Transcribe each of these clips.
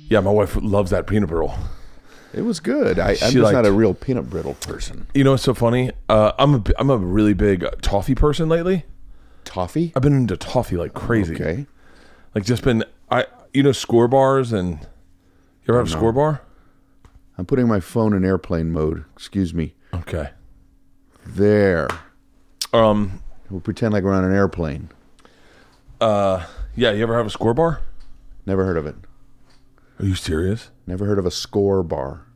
Yeah, my wife loves that peanut brittle. It was good. I'm just not a real peanut brittle person. You know what's so funny? I'm a really big toffee person lately. Toffee? I've been into toffee like crazy. Okay. Like just been Score bars, and you ever have a Score bar? I'm putting my phone in airplane mode. Excuse me. Okay. There. We'll pretend like we're on an airplane. Yeah, you ever have a Score bar? Never heard of it. Are you serious? Never heard of a Score bar.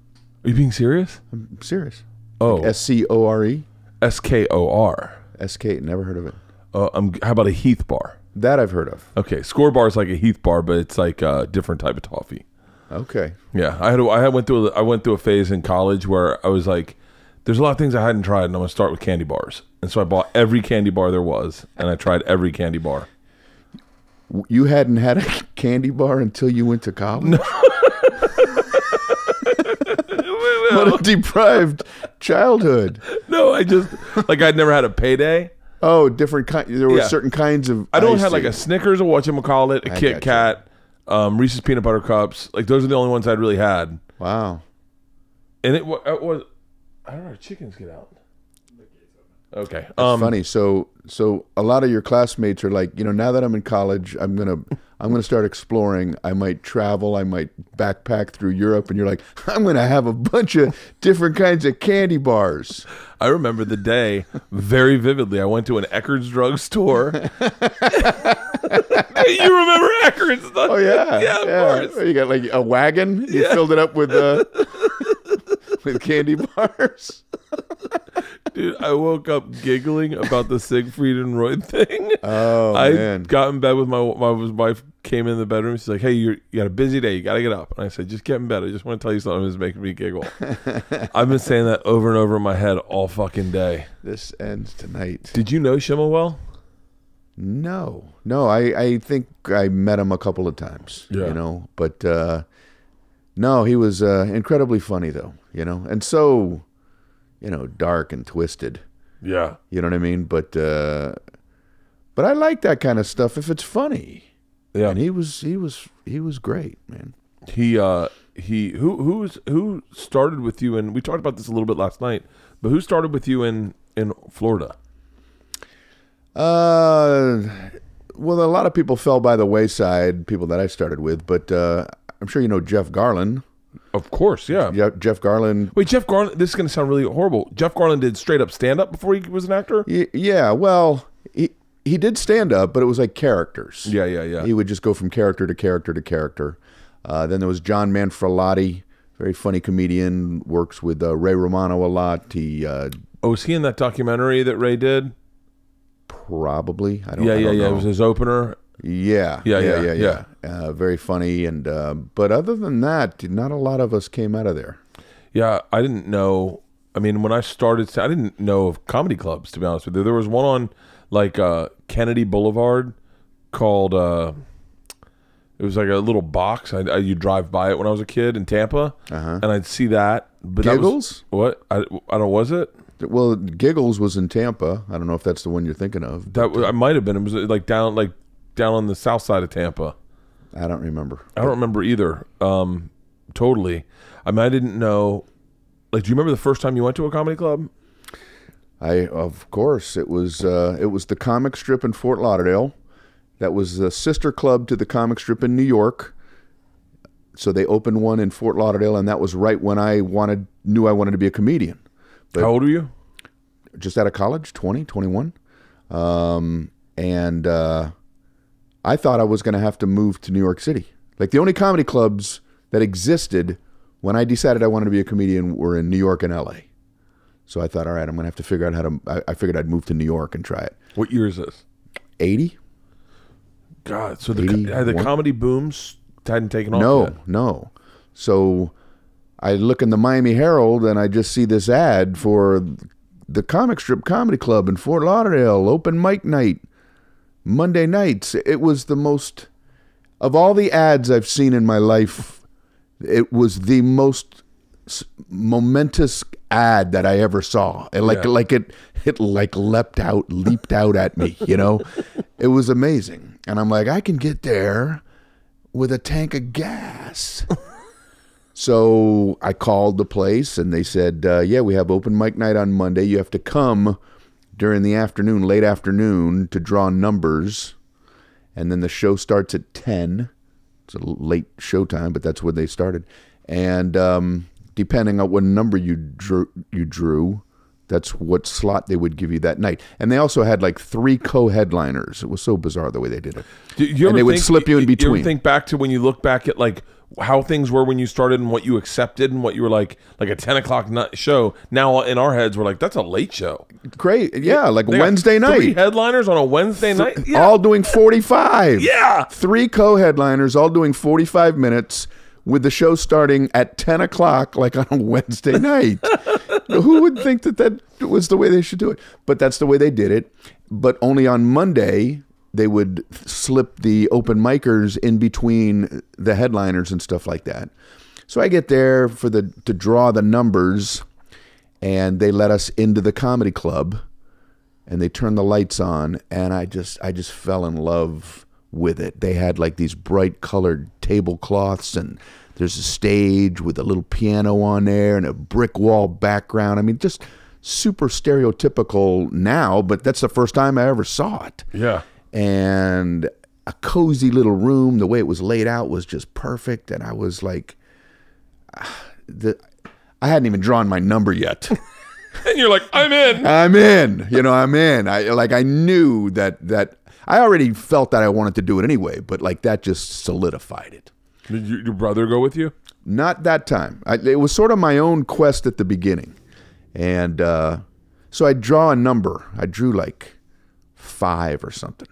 Are you being serious? I'm serious. Oh. Like SCORE? SKOR. SK, never heard of it. How about a Heath bar? That I've heard of. Okay, Score bar is like a Heath bar, but it's like a different type of toffee. Okay. Yeah, I went through a phase in college where I was like, there's a lot of things I hadn't tried, and I'm gonna start with candy bars. And so I bought every candy bar there was, and I tried every candy bar. You hadn't had a candy bar until you went to college? No. What a deprived childhood. No, I just like I'd never had a payday. Oh, different kind. There were certain kinds of. I don't have like a Snickers or whatchamacallit, a Kit Kat, Reese's peanut butter cups. Like those are the only ones I'd really had. Wow. And it was. I don't know. Chickens get out. Okay. That's funny. So a lot of your classmates are like, now that I'm in college, I'm gonna start exploring. I might travel. I might backpack through Europe. And you're like, I'm gonna have a bunch of different kinds of candy bars. I remember the day very vividly. I went to an Eckerd's drugstore. You remember Eckerd's? Oh yeah, yeah, of course. You got like a wagon. You filled it up with candy bars. Dude, I woke up giggling about the Siegfried and Roy thing. Oh, man. I got in bed with my wife, came in the bedroom. She's like, hey, you got a busy day. You got to get up. And I said, just get in bed. I just want to tell you something that's making me giggle. I've been saying that over and over in my head all fucking day. This ends tonight. Did you know Schimmel well? No. I think I met him a couple of times, but no, he was incredibly funny though, and so, dark and twisted. Yeah. You know what I mean? But I like that kind of stuff if it's funny. Yeah. And he was great, man. Who started with you, and we talked about this a little bit last night, but who started with you in Florida? Well, a lot of people fell by the wayside, people that I started with, but I'm sure you know Jeff Garlin. Of course, yeah. Jeff Garlin. Wait, Jeff Garlin, this is going to sound really horrible. Jeff Garlin did straight up stand-up before he was an actor? Yeah, well, he did stand-up, but it was like characters. Yeah. He would just go from character to character to character. Then there was John Manfrotati, very funny comedian, works with Ray Romano a lot. Was he in that documentary that Ray did? Probably. I don't know. It was his opener. Yeah. Very funny, and but other than that, not a lot of us came out of there. Yeah, I didn't know. I mean, when I started, I didn't know of comedy clubs, to be honest with you. There was one on like Kennedy Boulevard called. It was like a little box. You drive by it when I was a kid in Tampa, and I'd see that. But Giggles? What? I don't. Was it? Well, Giggles was in Tampa. I don't know if that's the one you're thinking of. I might have been. It was like down on the south side of Tampa. I don't remember. I don't remember either. Totally. I mean, I didn't know. Like, do you remember the first time you went to a comedy club? Of course, it was the Comic Strip in Fort Lauderdale. That was the sister club to the Comic Strip in New York. So they opened one in Fort Lauderdale, and that was right when I knew I wanted to be a comedian. But how old were you? Just out of college, 20, 21. And I thought I was going to have to move to New York City. Like the only comedy clubs that existed when I decided I wanted to be a comedian were in New York and LA. So I thought, all right, I'm going to have to figure out how to, I figured I'd move to New York and try it. What year is this? 80. God, so the comedy booms hadn't taken off yet? No. So I look in the Miami Herald and I just see this ad for the Comic Strip Comedy Club in Fort Lauderdale, open mic night, Monday nights. It was the most, of all the ads I've seen in my life, it was the most momentous ad that I ever saw. It leapt out at me, It was amazing. And I'm like, I can get there with a tank of gas. So I called the place and they said, yeah, we have open mic night on Monday. You have to come during the afternoon, late afternoon, to draw numbers. And then the show starts at 10. It's a late show time, but that's when they started. And depending on what number you drew, that's what slot they would give you that night. And they also had like 3 co-headliners. It was so bizarre the way they did it. And they would slip you in between. You ever think back to when you look back at like how things were when you started and what you accepted and what you were like a 10 o'clock show? Now in our heads, we're like, that's a late show. Great. Yeah, like a Wednesday night. 3 headliners on a Wednesday night? Yeah. All doing 45. Yeah. 3 co-headliners all doing 45 minutes with the show starting at 10 o'clock like on a Wednesday night. Who would think that that was the way they should do it? But that's the way they did it. But only on Monday, they would slip the open micers in between the headliners and stuff like that. So I get there to draw the numbers, and they let us into the comedy club, and they turned the lights on, and I just fell in love with it. They had like these bright colored tablecloths, and there's a stage with a little piano on there and a brick wall background. I mean, just super stereotypical now, but that's the first time I ever saw it. Yeah. And a cozy little room. The way it was laid out was just perfect. And I was like, I hadn't even drawn my number yet. And you're like, I'm in. I'm in. You know, I'm in. I knew that I already felt that I wanted to do it anyway, but like that just solidified it. Did your brother go with you? Not that time. It was sort of my own quest at the beginning. And so I draw a number. I drew like 5 or something.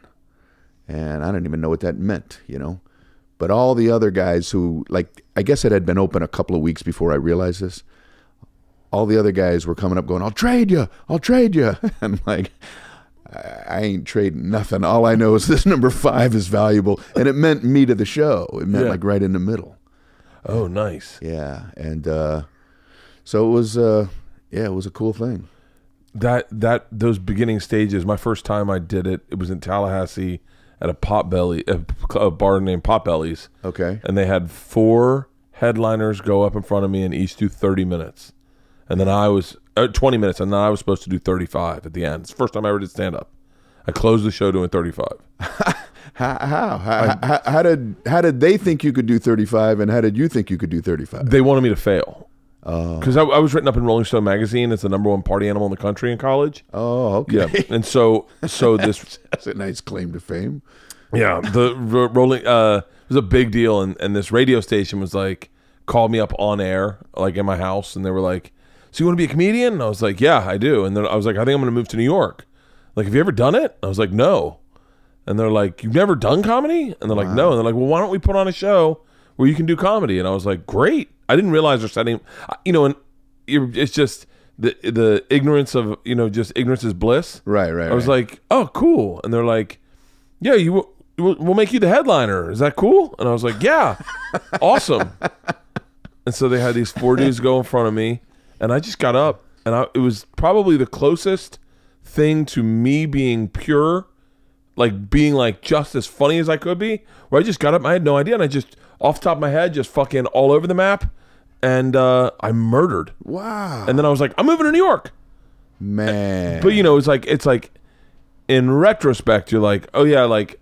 And I didn't even know what that meant, you know. But all the other guys who, like, I guess it had been open a couple of weeks before I realized this. All the other guys were coming up going, I'll trade you. I'll trade you. And I'm like, I ain't trading nothing. All I know is this number 5 is valuable. And it meant me to the show. It meant like right in the middle. Oh, nice. Yeah. And so it was, it was a cool thing. Those beginning stages, my first time I did it, it was in Tallahassee at a bar named Potbelly's. Okay. And they had 4 headliners go up in front of me and each do 30 minutes. And then I was 20 minutes, and then I was supposed to do 35 at the end. It's the first time I ever did stand up. I closed the show doing 35. How did they think you could do 35, and how did you think you could do 35? They wanted me to fail. Because I was written up in Rolling Stone magazine as the #1 party animal in the country in college. Oh, okay. Yeah, and so this that's a nice claim to fame. Yeah, the Rolling it was a big deal, and this radio station was like called me up on air like in my house, and they were like, "So you want to be a comedian?" And I was like, "Yeah, I do." And then I was like, "I think I'm going to move to New York." Like, have you ever done it? I was like, "No." And they're like, "You've never done comedy?" And they're like, "No." And they're like, "Well, why don't we put on a show where you can do comedy?" And I was like, "Great." I didn't realize they're setting, you know, and it's just the ignorance of, you know, just ignorance is bliss. Right. I was like, "Oh, cool." And they're like, "Yeah, we'll make you the headliner. Is that cool?" And I was like, "Yeah, awesome." And so they had these 4 dudes go in front of me, and I just got up, and it was probably the closest thing to me being pure, like being like just as funny as I could be, where I just got up, I had no idea, and I just, off the top of my head, just fucking all over the map, and I murdered. Wow. And then I was like, I'm moving to New York. Man. But, you know, it's like in retrospect, you're like, oh yeah, like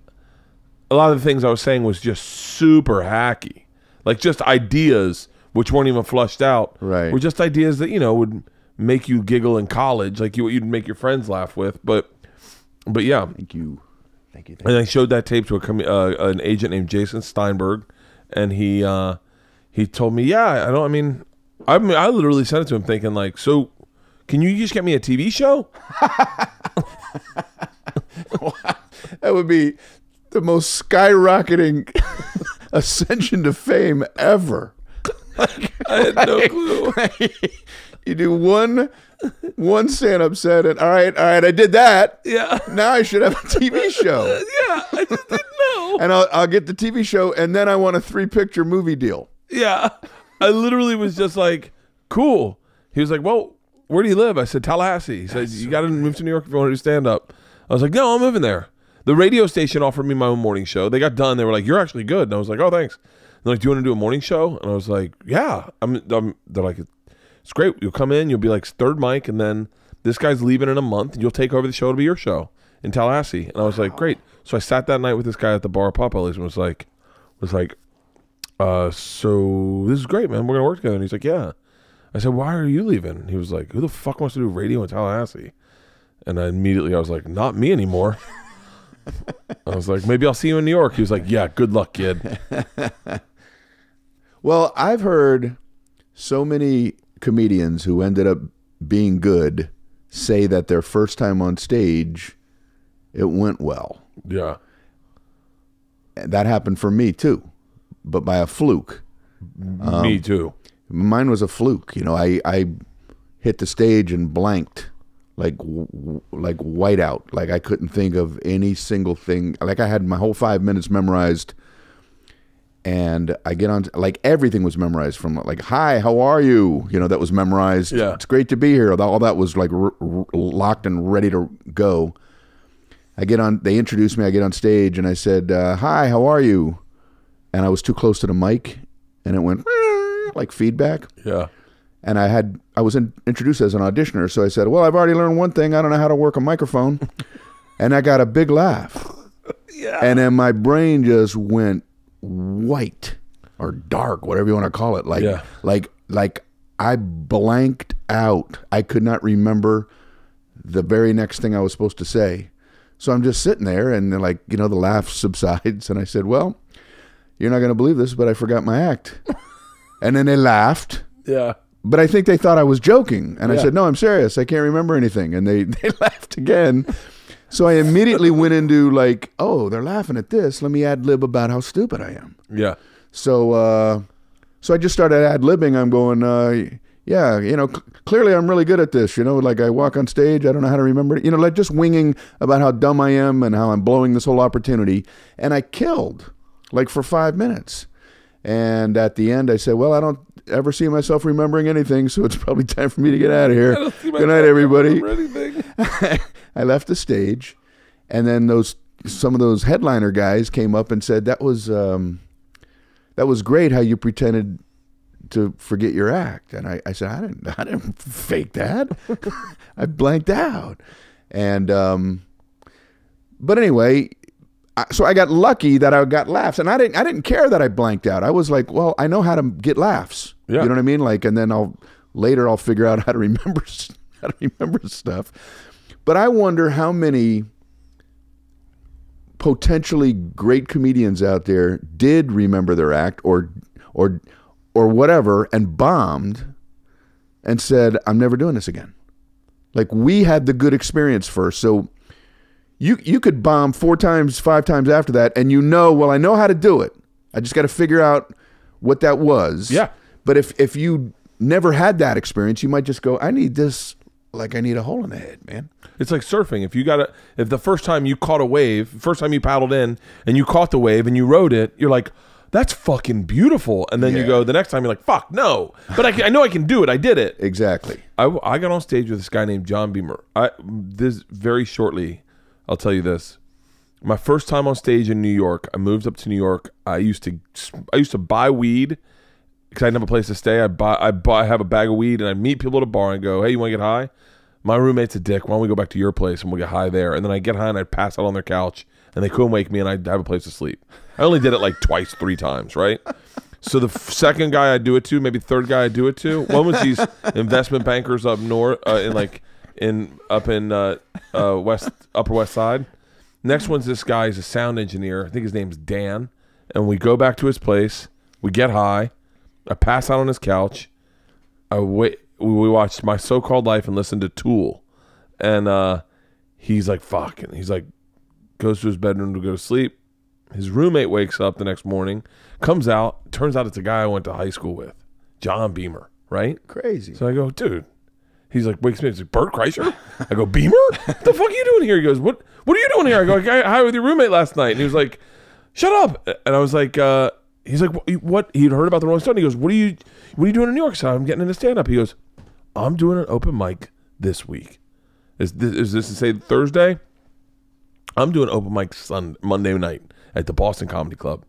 a lot of the things I was saying was just super hacky. Like just ideas which weren't even flushed out. Right. Were just ideas that, you know, would make you giggle in college, like you'd make your friends laugh with. But yeah. Thank you. And I showed that tape to an agent named Jason Steinberg, and he told me, yeah, I literally sent it to him thinking like, so can you just get me a TV show? That would be the most skyrocketing ascension to fame ever. I had no clue. You do one stand-up set, and all right, I did that. Yeah. Now I should have a TV show. Yeah, I just didn't know. And I'll get the TV show, and then I want a 3-picture movie deal. Yeah. I literally was just like, cool. He was like, well, where do you live? I said, Tallahassee. He said, you got to move to New York if you want to do stand-up. I was like, no, I'm moving there. The radio station offered me my own morning show. They got done. They were like, "You're actually good," and I was like, "Oh, thanks." They're like, "Do you want to do a morning show?" And I was like, "Yeah." They're like, "It's great. You'll come in. You'll be like third mic, and then this guy's leaving in a month, and you'll take over the show to be your show in Tallahassee." And I was like, "Great." So I sat that night with this guy at the bar, Papa, and was like, "So this is great, man. We're gonna work together." And he's like, "Yeah." I said, "Why are you leaving?" And he was like, "Who the fuck wants to do radio in Tallahassee?" And I was like, "Not me anymore." I was like, "Maybe I'll see you in New York." He was like, "Yeah, good luck, kid." Well, I've heard so many comedians who ended up being good say that their first time on stage, it went well. Yeah. And that happened for me too, but by a fluke. Me too. Mine was a fluke. You know, I hit the stage and blanked, like whiteout. Like I couldn't think of any single thing. Like I had my whole 5 minutes memorized. And I get on, like everything was memorized from like, "Hi, how are you?" You know, that was memorized. Yeah. "It's great to be here." All that was like locked and ready to go. I get on, they introduced me, I get on stage and I said, "Hi, how are you?" And I was too close to the mic and it went like feedback. Yeah. And I was introduced as an auditioner. So I said, "Well, I've already learned one thing. I don't know how to work a microphone." And I got a big laugh. Yeah. And then my brain just went white or dark, whatever you want to call it. Like I blanked out. I could not remember the very next thing I was supposed to say. So I'm just sitting there and like, you know, the laugh subsides. And I said, "Well, you're not going to believe this, but I forgot my act." And then they laughed. Yeah. But I think they thought I was joking. And I Yeah. said, "No, I'm serious. I can't remember anything." And they laughed again. So I immediately went into like, "Oh, they're laughing at this. Let me ad-lib about how stupid I am." Yeah. So I just started ad-libbing. I'm going, "Yeah, you know, clearly I'm really good at this. You know, like I walk on stage, I don't know how to remember it. You know, like just winging about how dumb I am and how I'm blowing this whole opportunity." And I killed like for 5 minutes. And at the end I said, "Well, I don't ever see myself remembering anything, so it's probably time for me to get out of here. Good night, everybody." I left the stage, and then some of those headliner guys came up and said, that was great how you pretended to forget your act." And I said, I didn't fake that. I blanked out. And but anyway, so I got lucky that I got laughs, and I didn't care that I blanked out. I was like, well, I know how to get laughs. Yeah. You know what I mean? Like, and then I'll figure out how to remember stuff. But I wonder how many potentially great comedians out there did remember their act or whatever and bombed and said, "I'm never doing this again." Like we had the good experience first. So you could bomb 4 times, 5 times after that, and well, I know how to do it. I just got to figure out what that was. Yeah. But if you never had that experience, you might just go, "I need this like I need a hole in the head, man." It's like surfing. If the first time you caught a wave, first time you paddled in and you caught the wave and you rode it, you're like, "That's fucking beautiful." And then you go the next time, you're like, "Fuck no!" But I know I can do it. I did it. Exactly. I got on stage with this guy named John Beamer. This very shortly, I'll tell you this. My first time on stage in New York, I moved up to New York. I used to buy weed because I didn't have a place to stay. I have a bag of weed and I meet people at a bar and go, "Hey, you want to get high? My roommate's a dick. Why don't we go back to your place and we'll get high there?" And then I get high and I'd pass out on their couch and they couldn't wake me and I'd have a place to sleep. I only did it like twice, 3 times, right? So the second guy I do it to, maybe third guy I do it to, one was these investment bankers up north, Upper West Side. Next one's this guy. He's a sound engineer. I think his name's Dan. And we go back to his place. We get high. I pass out on his couch. We watched My So-Called Life and listened to Tool. And he's like, "Fuck." And he's like, goes to his bedroom to go to sleep. His roommate wakes up the next morning, comes out. Turns out it's a guy I went to high school with, John Beamer, right? Crazy. So I go, "Dude." He's like, wakes me up. He's like, "Bert Kreischer?" I go, "Beamer? What the fuck are you doing here?" He goes, What are you doing here?" I go, "I got high with your roommate last night." And he was like, "Shut up." And I was like, he's like, "What?" He'd heard about the Rolling Stone. He goes, What are you doing in New York?" So I'm getting into stand-up. He goes, "I'm doing an open mic this week." Is this to say Thursday? I'm doing open mic Monday night at the Boston Comedy Club.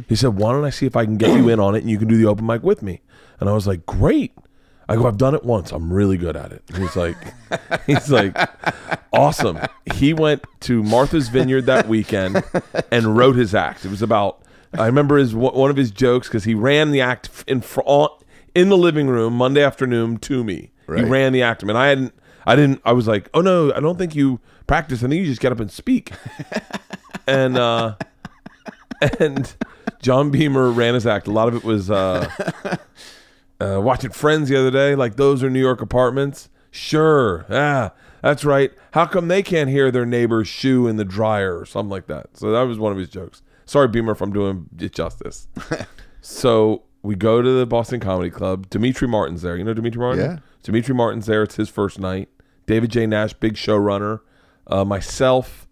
He said, why don't I see if I can get you in on it and you can do the open mic with me? And I was like, great. I go, I've done it once. I'm really good at it. He's like, awesome. He went to Martha's Vineyard that weekend and wrote his act. It was about, I remember one of his jokes because he ran the act in the living room Monday afternoon to me. Right. He ran the act. And I was like, oh no, I don't think you practice. I think you just get up and speak. And John Beamer ran his act. A lot of it was watching Friends the other day. Like, those are New York apartments. Sure. That's right. How come they can't hear their neighbor's shoe in the dryer or something like that? So that was one of his jokes. Sorry, Beamer, if I'm doing it justice. So we go to the Boston Comedy Club. Dimitri Martin's there. You know Dimitri Martin? Yeah. Dimitri Martin's there. It's his first night. David J. Nash, big showrunner. Myself,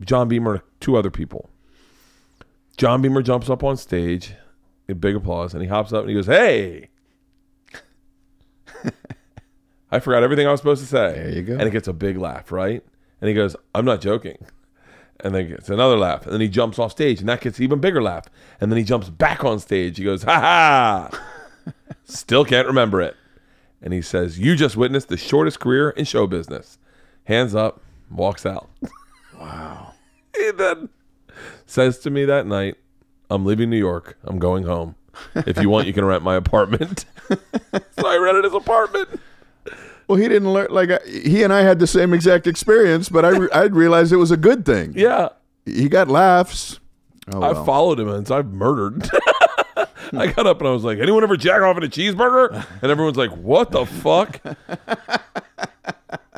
John Beamer, and 2 other people. John Beamer jumps up on stage, a big applause, and he hops up and he goes, hey. I forgot everything I was supposed to say. There you go. And it gets a big laugh, right? And he goes, I'm not joking. And then it's another laugh. And then he jumps off stage, and that gets an even bigger laugh. And then he jumps back on stage. He goes, ha ha. Still can't remember it. And he says, you just witnessed the shortest career in show business. Hands up, walks out. Wow. He then says to me that night, I'm leaving New York. I'm going home. If you want, you can rent my apartment. So I rented his apartment. Well, he didn't learn, like, he and I had the same exact experience, but I realized it was a good thing. Yeah. He got laughs. Oh, well. I followed him and I've murdered. I got up and I was like, anyone ever jack off in a cheeseburger? And everyone's like, what the fuck?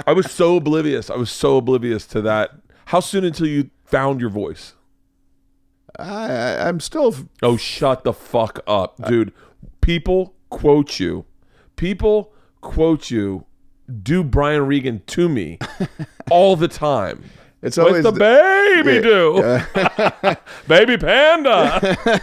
I was so oblivious. I was so oblivious to that. How soon until you found your voice? I'm still... Oh, shut the fuck up, dude. People quote you. People quote you. Do Brian Regan to me all the time. It's always the baby do. Baby panda.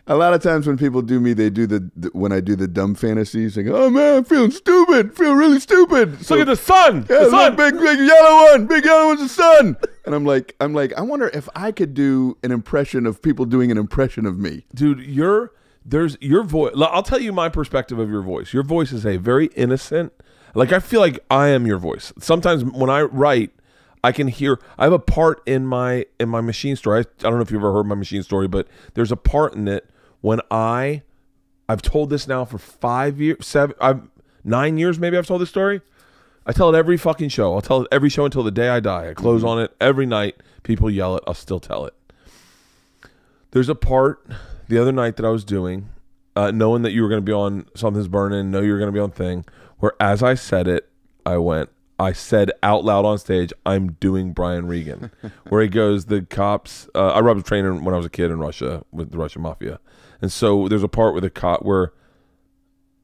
A lot of times when people do me, they do when I do the dumb fantasies, they go, oh man, I'm feeling stupid, feel really stupid. So, look at the sun. Yeah, the sun. Big yellow one. Big yellow one's the sun. And I'm like, I wonder if I could do an impression of people doing an impression of me. Dude, your voice. I'll tell you my perspective of your voice. Your voice is a very innocent, like, I feel like I am your voice. Sometimes when I write, I can hear, I have a part in my machine story. I don't know if you've ever heard my machine story, but there's a part in it when I've told this now for 5 years, 9 years maybe I've told this story. I tell it every fucking show. I'll tell it every show until the day I die. I close on it every night. People yell it. I'll still tell it. There's a part the other night that I was doing, knowing that you were going to be on Something's Burning, know you were going to be on Thing, where as I said it, I said out loud on stage, I'm doing Brian Regan, where he goes, the cops, I robbed a train when I was a kid in Russia with the Russian mafia. And so there's a part with a cop where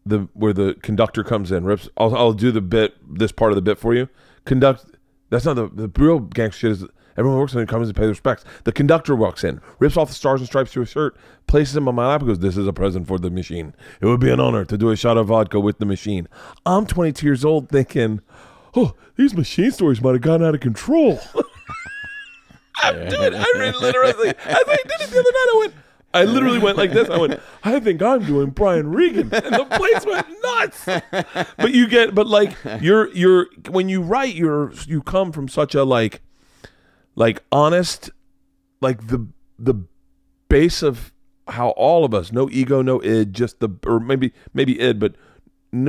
the conductor comes in, rips, I'll do the bit, this part of the bit for you. That's not the real gangster shit is everyone works on it, comes to pay their respects. The conductor walks in, rips off the stars and stripes to his shirt, places him on my lap and goes, this is a present for the machine. It would be an honor to do a shot of vodka with the machine. I'm 22 years old thinking, oh, these machine stories might have gotten out of control. Dude, I literally, as I did it the other night, I literally went like this. I went, I think I'm doing Brian Regan. And the place went nuts. But like, you're, when you write, you come from such a like honest, like the base of how all of us, no ego, no id, or maybe id, but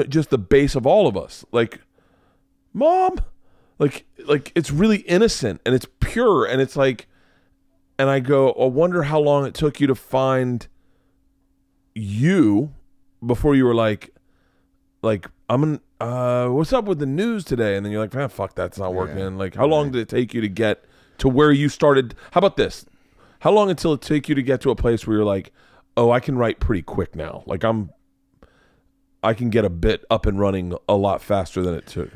just the base of all of us. Like, Mom, like it's really innocent and it's pure and it's like, and I go, I wonder how long it took you to find you before you were like what's up with the news today? And then you're like, fuck, that's not working. Yeah. Like, how long did it take you to get to where you started? How about this? How long until it took you to get to a place where you're like, oh, I can write pretty quick now. Like I can get a bit up and running a lot faster than it took.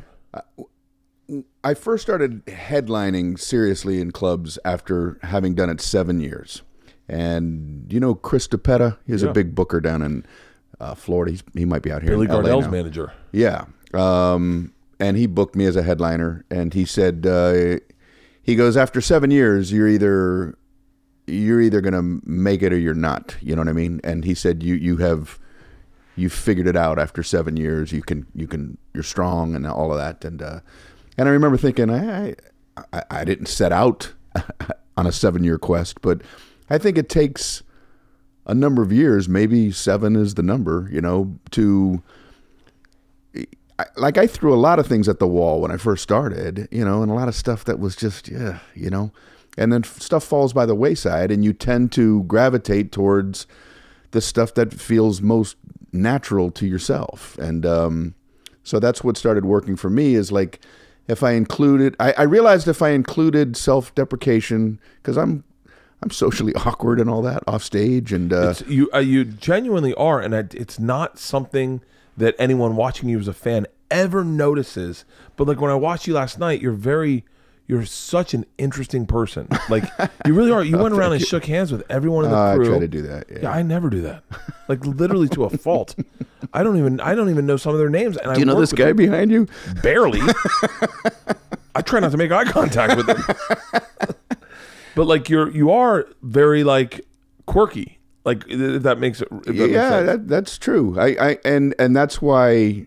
I first started headlining seriously in clubs after having done it 7 years. And you know Chris DePetta? He's a big booker down in Florida. He might be out here Billy in LA Gardell's now. manager. Yeah. And he booked me as a headliner. And he said he goes, after 7 years, you're either gonna make it or you're not. You know what I mean? And he said, you figured it out after 7 years. You're strong and all of that. And I remember thinking, I didn't set out on a 7-year quest, but I think it takes a number of years, maybe 7 is the number, I threw a lot of things at the wall when I first started, and a lot of stuff that was just, and then stuff falls by the wayside and you tend to gravitate towards the stuff that feels most natural to yourself. And so that's what started working for me is like, if I included, I realized if I included self-deprecation, because I'm socially awkward and all that off stage, and you genuinely are, and it's not something that anyone watching you as a fan ever notices. But like when I watched you last night, you're such an interesting person. Like you really are. You went around and shook hands with everyone in the crew. I try to do that. Yeah, I never do that. Like literally to a fault. I don't even know some of their names. And do you know this guy behind you? Barely. I try not to make eye contact with him. But like you are very like quirky. Like if that makes it. Makes sense. That's true. And that's why.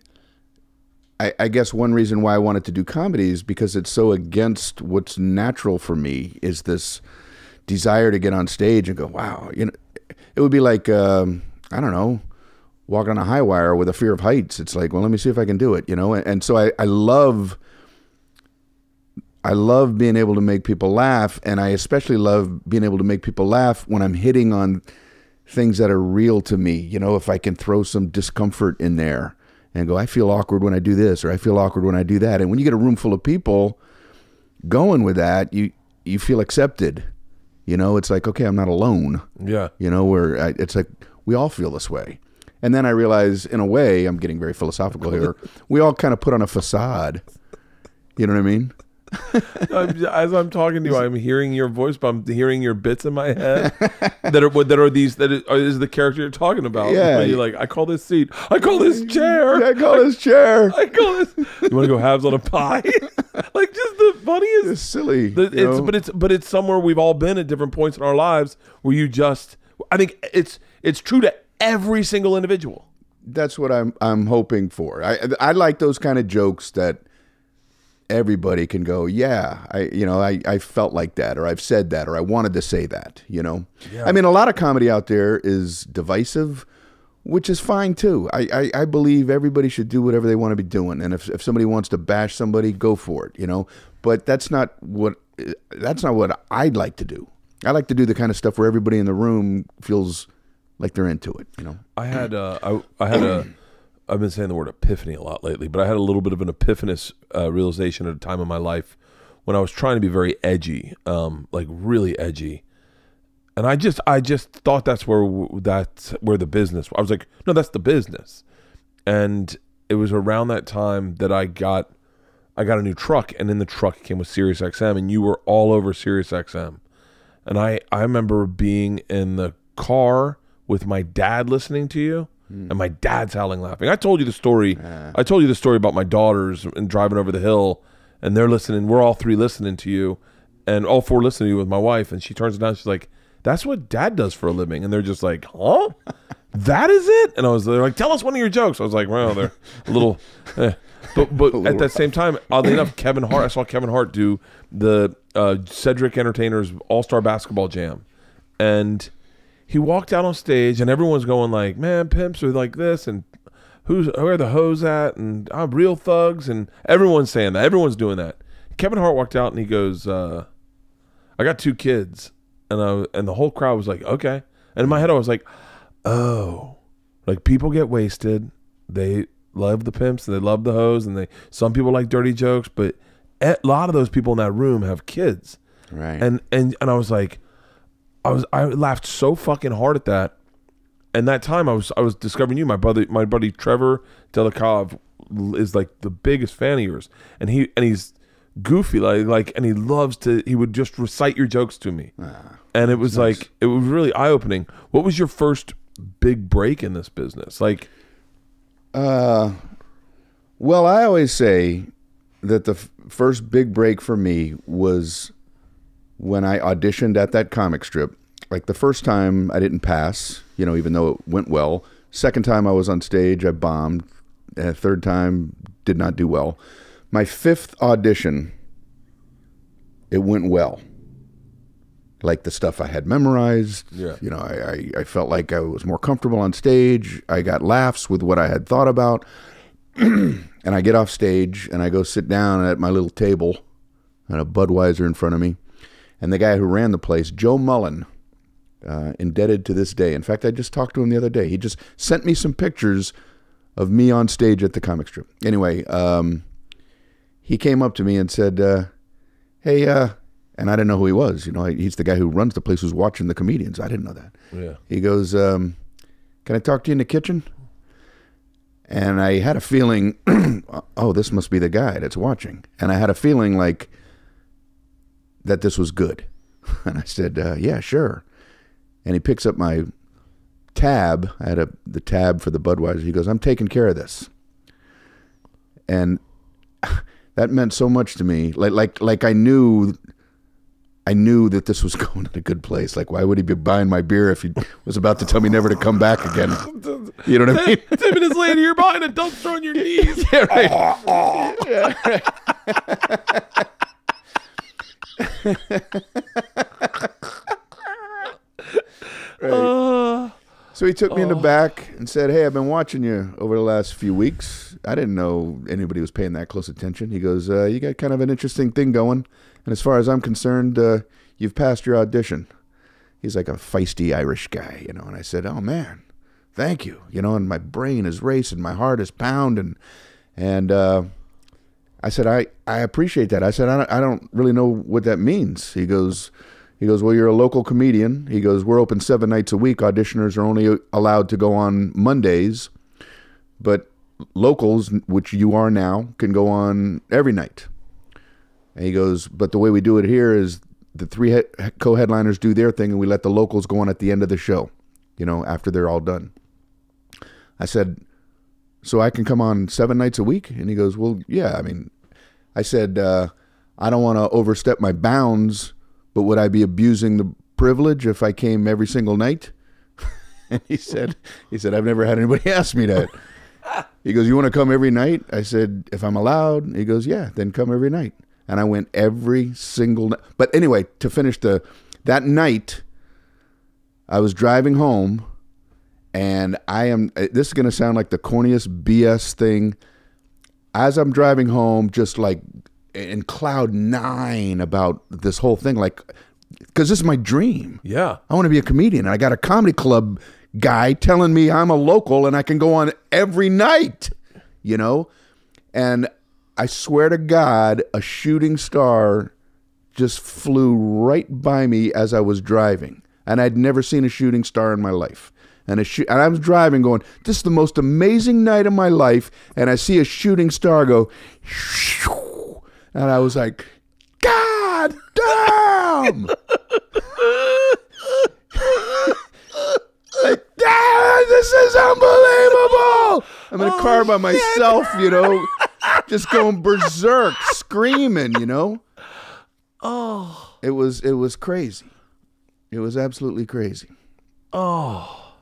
I guess one reason why I wanted to do comedy is because it's so against what's natural for me is this desire to get on stage and go, wow, it would be like, I don't know, walking on a high wire with a fear of heights. It's like, well, let me see if I can do it, And so I love being able to make people laugh. And I especially love being able to make people laugh when I'm hitting on things that are real to me. If I can throw some discomfort in there. And go, I feel awkward when I do this, or I feel awkward when I do that. And when you get a room full of people going with that, you feel accepted. It's like, okay, I'm not alone. Yeah. It's like we all feel this way. And then I realize, in a way, I'm getting very philosophical here. We all kind of put on a facade. You know what I mean? As I'm talking to you, I'm hearing your voice, but I'm hearing your bits in my head that is the character you're talking about. Yeah, you're like, I call this seat, I call this chair, I call this chair, I call this. You want to go halves on a pie? Like just the funniest, it's silly. But it's somewhere we've all been at different points in our lives where you just. I think it's true to every single individual. That's what I'm hoping for. I like those kind of jokes that. Everybody can go, yeah, I felt like that, or I've said that, or I wanted to say that, Yeah. I mean, a lot of comedy out there is divisive, which is fine too. I believe everybody should do whatever they want to be doing. And if somebody wants to bash somebody, go for it, But that's not what I'd like to do. I like to do the kind of stuff where everybody in the room feels like they're into it, I've been saying the word epiphany a lot lately, but I had a little bit of an epiphanous realization at a time in my life when I was trying to be very edgy, like really edgy. And I just thought that's where the business. I was like, no, that's the business. And it was around that time that I got a new truck, and in the truck came with Sirius XM, and you were all over Sirius XM. And I remember being in the car with my dad listening to you. And my dad's howling laughing. I told you the story. I told you the story about my daughters and driving over the hill, and they're listening. We're all three listening to you, and all four listening to you with my wife. And she turns it down. She's like, "That's what Dad does for a living." And they're just like, "Huh? That is it?" And they're like, "Tell us one of your jokes." I was like, "Well, they're a little." But at that same time, oddly enough, Kevin Hart. I saw Kevin Hart do the Cedric Entertainer's All-Star Basketball Jam, and he walked out on stage, and everyone's going like, "Man, pimps are like this, and who are the hoes at, and I'm real thugs," and everyone's saying that. Everyone's doing that. Kevin Hart walked out, and he goes, "I got 2 kids," and the whole crowd was like, "Okay." And in my head, I was like, "Oh, like people get wasted. They love the pimps, and they love the hoes, and some people like dirty jokes, but a lot of those people in that room have kids." Right. And I was like. I laughed so fucking hard at that, and that time I was discovering you. My buddy Trevor Delikov is like the biggest fan of yours, and he's goofy like and he would just recite your jokes to me, and it was nice. Like it was really eye opening. What was your first big break in this business? Like, well, I always say that the first big break for me was when I auditioned at that comic strip. Like the first time I didn't pass, you know, even though it went well. Second time I was on stage, I bombed. Third time, did not do well. My fifth audition, it went well. Like the stuff I had memorized. Yeah. You know, I felt like I was more comfortable on stage. I got laughs with what I had thought about. And I get off stage and I go sit down at my little table and a Budweiser in front of me. And the guy who ran the place, Joe Mullen, indebted to this day. In fact, I just talked to him the other day. He just sent me some pictures of me on stage at the comic strip. Anyway, he came up to me and said, hey, and I didn't know who he was. You know, he's the guy who runs the place who's watching the comedians. I didn't know that. Yeah. He goes, can I talk to you in the kitchen? And I had a feeling, oh, this must be the guy that's watching. And I had a feeling like that this was good. And I said, yeah, sure. And he picks up my tab. I had the tab for the Budweiser. He goes, I'm taking care of this. And that meant so much to me. Like I knew that this was going to a good place. Like, why would he be buying my beer if he was about to tell me never to come back again? You know what I mean? 10 minutes later, you're behind a dumpster on your knees. Yeah, right. Yeah, right. Right. So he took me in the back and said, hey, I've been watching you over the last few weeks. I didn't know anybody was paying that close attention. He goes, you got kind of an interesting thing going. And as far as I'm concerned, you've passed your audition. He's like a feisty Irish guy, you know. And I said, oh, man, thank you. You know, and my brain is racing, my heart is pounding. And I said, I appreciate that. I said, I don't really know what that means. He goes, well, you're a local comedian. He goes, we're open 7 nights a week. Auditioners are only allowed to go on Mondays. But locals, which you are now, can go on every night. And he goes, but the way we do it here is the 3 co-headliners do their thing and we let the locals go on at the end of the show, you know, after they're all done. I said, so I can come on 7 nights a week? And he goes, well, yeah. I mean, I said, I don't want to overstep my bounds, but would I be abusing the privilege if I came every single night? And he said, I've never had anybody ask me that. He goes, you want to come every night? I said, if I'm allowed. He goes, yeah, then come every night. And I went every single night. But anyway, to finish that night, I was driving home, and this is going to sound like the corniest BS thing. As I'm driving home, just like in cloud 9 about this whole thing, like, because this is my dream. Yeah. I want to be a comedian. And I got a comedy club guy telling me I'm a local and I can go on every night, you know? And I swear to God, a shooting star just flew right by me as I was driving. And I'd never seen a shooting star in my life. And I was driving going, this is the most amazing night of my life. And I see a shooting star go, and I was like, God damn! Like, this is unbelievable! I'm in a car by myself, you know, just going berserk, screaming, you know. Oh, it was crazy. It was absolutely crazy. Oh,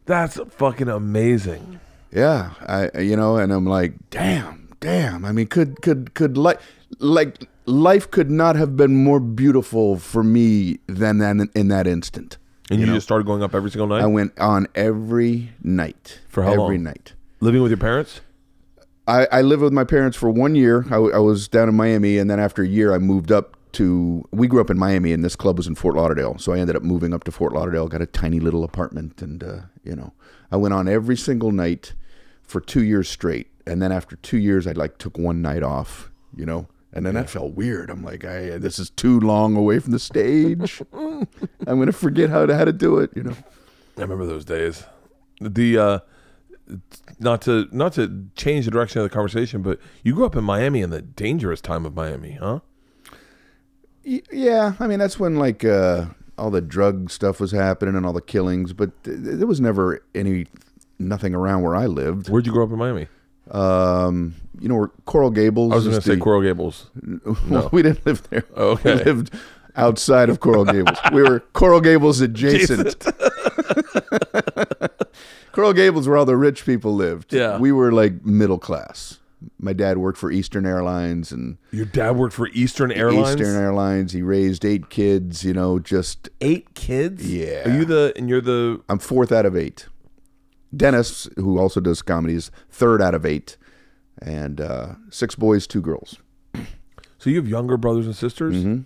that's fucking amazing. Yeah, you know, and I'm like, damn. I mean, could life could not have been more beautiful for me than in that instant. And you just started going up every single night? I went on every night. For how long? Every night. Living with your parents? I lived with my parents for 1 year. I was down in Miami, and then after a year, I moved up we grew up in Miami, and this club was in Fort Lauderdale. So I ended up moving up to Fort Lauderdale, got a tiny little apartment, and, you know, I went on every single night for 2 years straight. And then after 2 years, I took one night off, you know, and then that felt weird. I'm like, this is too long away from the stage. I'm going to forget how to do it, you know. I remember those days. Not to change the direction of the conversation, but you grew up in Miami in the dangerous time of Miami, huh? Yeah, I mean, that's when all the drug stuff was happening and all the killings, but there was never nothing around where I lived. Where'd you grow up in Miami? You know where Coral Gables? I was going to say Coral Gables. Well, we didn't live there. Oh, okay. We lived outside of Coral Gables. We were Coral Gables adjacent. Coral Gables, where all the rich people lived. Yeah. We were like middle class. My dad worked for Eastern Airlines, and your dad worked for Eastern Airlines. Eastern Airlines. He raised 8 kids. You know, just 8 kids. Yeah. Are you the? And you're the. I'm 4th out of 8. Dennis, who also does comedy, is 3rd out of 8, and 6 boys, 2 girls. So you have younger brothers and sisters, Mm-hmm.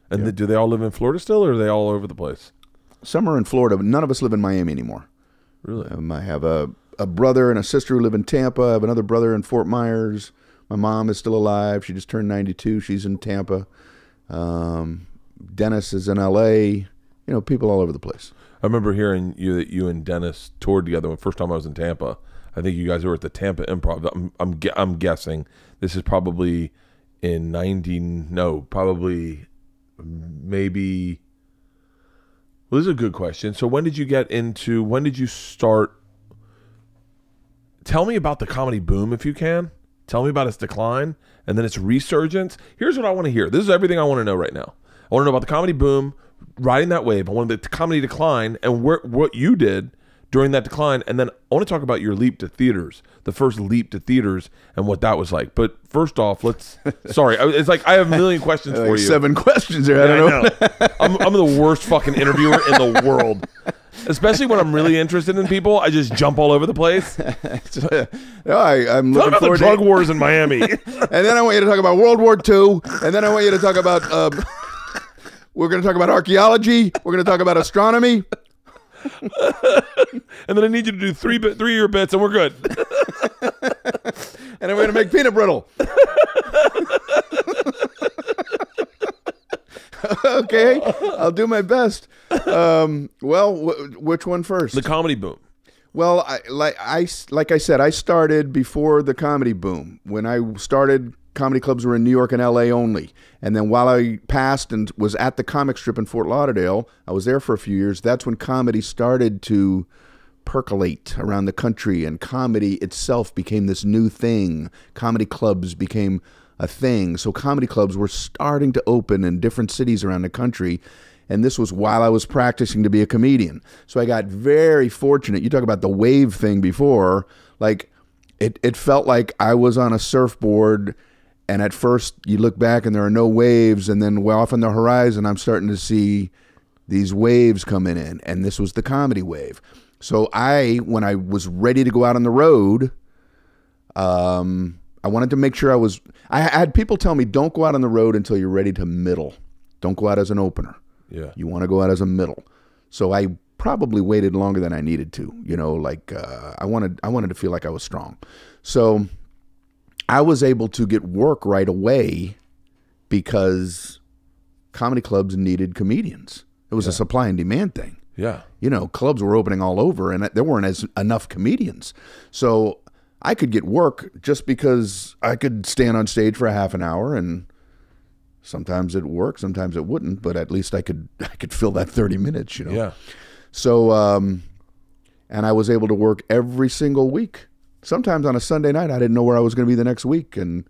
and do they all live in Florida still, or are they all over the place? Some are in Florida, but none of us live in Miami anymore. Really? I have a brother and a sister who live in Tampa. I have another brother in Fort Myers. My mom is still alive. She just turned 92. She's in Tampa. Dennis is in L.A. You know, people all over the place. I remember hearing that you and Dennis toured together the first time I was in Tampa. I think you guys were at the Tampa Improv. I'm guessing this is probably in maybe. Well, this is a good question. So when did you start? Tell me about the comedy boom, if you can. Tell me about its decline and then its resurgence. Here's what I want to hear. This is everything I want to know right now. I want to know about the comedy boom, riding that wave. I want the comedy decline and what you did during that decline. And then I want to talk about your leap to theaters, the first leap to theaters, and what that was like. But first off, sorry, it's like I have a million questions for you. 7 questions there. I don't know. I'm the worst fucking interviewer in the world. Especially when I'm really interested in people, I just jump all over the place. I'm looking about the forward drug wars in Miami. And then I want you to talk about World War II. And then I want you to talk about, we're going to talk about archaeology. We're going to talk about astronomy. And then I need you to do 3-year bits and we're good. And I'm going to make peanut brittle. Okay, I'll do my best. Which one first? The comedy boom. Well, like I said, I started before the comedy boom. When I started, comedy clubs were in New York and L.A. only. And then while I passed and was at the comic strip in Fort Lauderdale, I was there for a few years. That's when comedy started to percolate around the country, and comedy itself became this new thing. Comedy clubs became a thing. So comedy clubs were starting to open in different cities around the country. And this was while I was practicing to be a comedian. So I got very fortunate. You talk about the wave thing before. Like, it felt like I was on a surfboard, and at first you look back and there are no waves, and then way off on the horizon I'm starting to see these waves coming in, and this was the comedy wave. So when I was ready to go out on the road, I wanted to make sure I had people tell me, don't go out on the road until you're ready to middle. Don't go out as an opener. Yeah. You want to go out as a middle. So I probably waited longer than I needed to, you know, like I wanted to feel like I was strong. So I was able to get work right away because comedy clubs needed comedians. It was a supply and demand thing. Yeah. You know, clubs were opening all over and there weren't enough comedians. So I could get work just because I could stand on stage for a half an hour, and sometimes it worked, sometimes it wouldn't, but at least I could fill that 30 minutes, you know. Yeah. So and I was able to work every single week. Sometimes on a Sunday night I didn't know where I was going to be the next week, and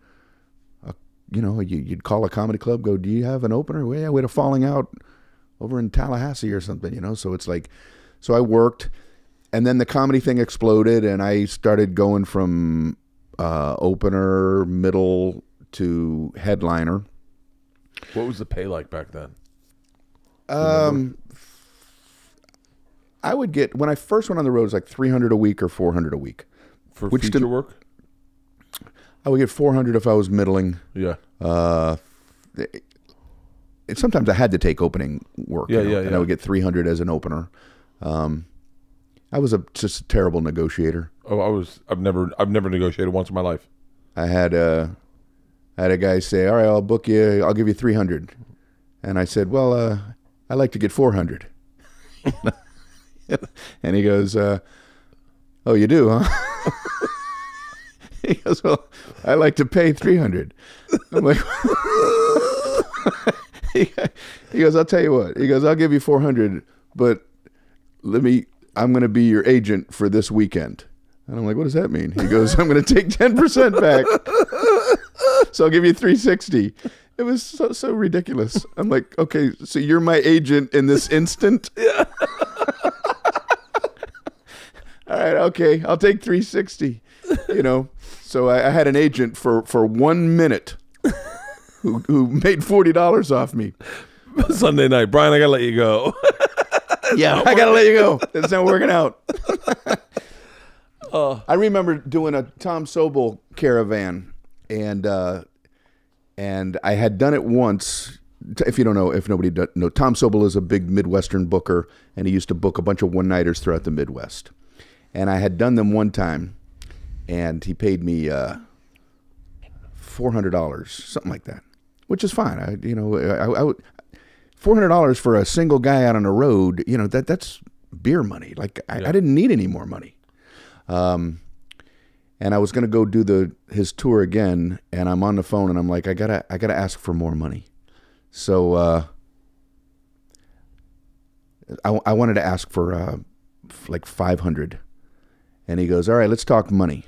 you know, you'd call a comedy club, go, "Do you have an opener?" "Well, yeah, we had a falling out over in Tallahassee or something," you know. So it's like, so I worked. And then the comedy thing exploded, and I started going from opener, middle, to headliner. What was the pay like back then? I would get, when I first went on the road, it was like $300 a week or $400 a week. For feature work? I would get $400 if I was middling. Yeah. Sometimes I had to take opening work. Yeah, you know, yeah, and yeah. I would get $300 as an opener. I was just a terrible negotiator. Oh, I've never negotiated once in my life. I had a guy say, "All right, I'll book you. I'll give you $300," and I said, "Well, I like to get $400." And he goes, "Oh, you do, huh?" He goes, "Well, I like to pay $300." I'm like, he goes, "I'll tell you what." He goes, "I'll give you $400, but I'm going to be your agent for this weekend." And I'm like, what does that mean? He goes, I'm going to take 10% back. So I'll give you $360. It was so ridiculous. I'm like, okay, so you're my agent in this instant? Yeah. All right, okay, I'll take $360. So I had an agent for 1 minute who made $40 off me. Sunday night, Brian, I gotta let you go. Yeah, I gotta let you go. It's not working out. I remember doing a Tom Sobel caravan, and I had done it once. If you don't know, if nobody doesn't know, Tom Sobel is a big Midwestern booker, and he used to book a bunch of one-nighters throughout the Midwest. And I had done them one time, and he paid me $400, something like that, which is fine. I would $400 for a single guy out on the road. That's beer money. Like I didn't need any more money. And I was going to go do his tour again, and I'm on the phone, and I'm like, I gotta ask for more money. So I wanted to ask for like $500, and he goes, all right, let's talk money.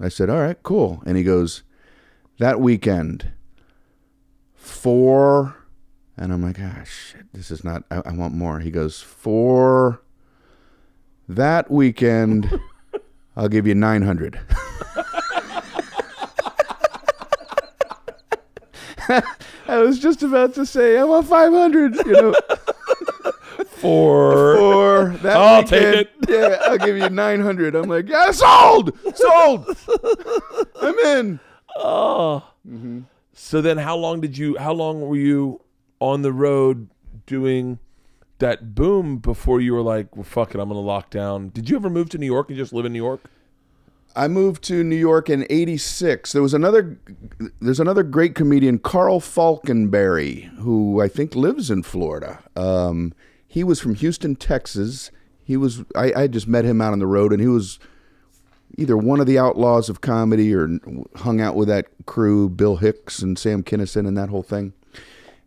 I said, all right, cool. And he goes, that weekend, and I'm like, shit, this is not, I want more. He goes, for that weekend, I'll give you 900. I was just about to say, I want 500, For that I'll weekend, take it. Yeah, I'll give you 900. I'm like, yeah, sold. I'm in. Oh. Mm-hmm. So then how long were you on the road doing that boom before you were like, well, fuck it, I'm going to lock down? Did you ever move to New York and just live in New York? I moved to New York in '86. There's another great comedian, Carl Falkenberry, who I think lives in Florida. He was from Houston, Texas. I just met him out on the road, and he was either one of the outlaws of comedy or hung out with that crew, Bill Hicks and Sam Kinison and that whole thing.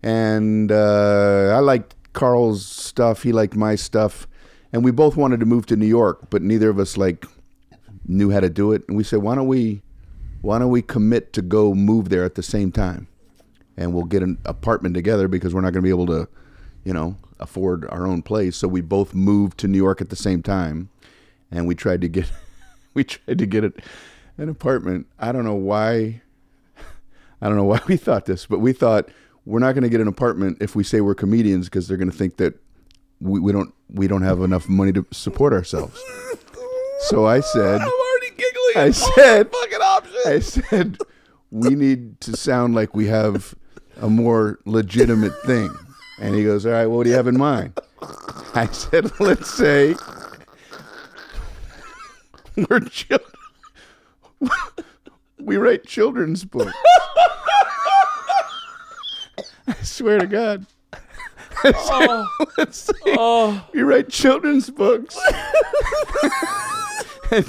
And I liked Carl's stuff. He liked my stuff. And we both wanted to move to New York, but neither of us knew how to do it. And we said, why don't we commit to go move there at the same time? And we'll get an apartment together because we're not going to be able to, afford our own place. So we both moved to New York at the same time, and we tried to get an apartment. I don't know why we thought this, but we thought we're not going to get an apartment if we say we're comedians because they're going to think that we don't have enough money to support ourselves. So I said, I'm already giggling. I said, fucking option. I said, we need to sound like we have a more legitimate thing. And he goes, all right, well, what do you have in mind? I said, let's say we're children. We write children's books. I swear to God. I said, let's say we write children's books. And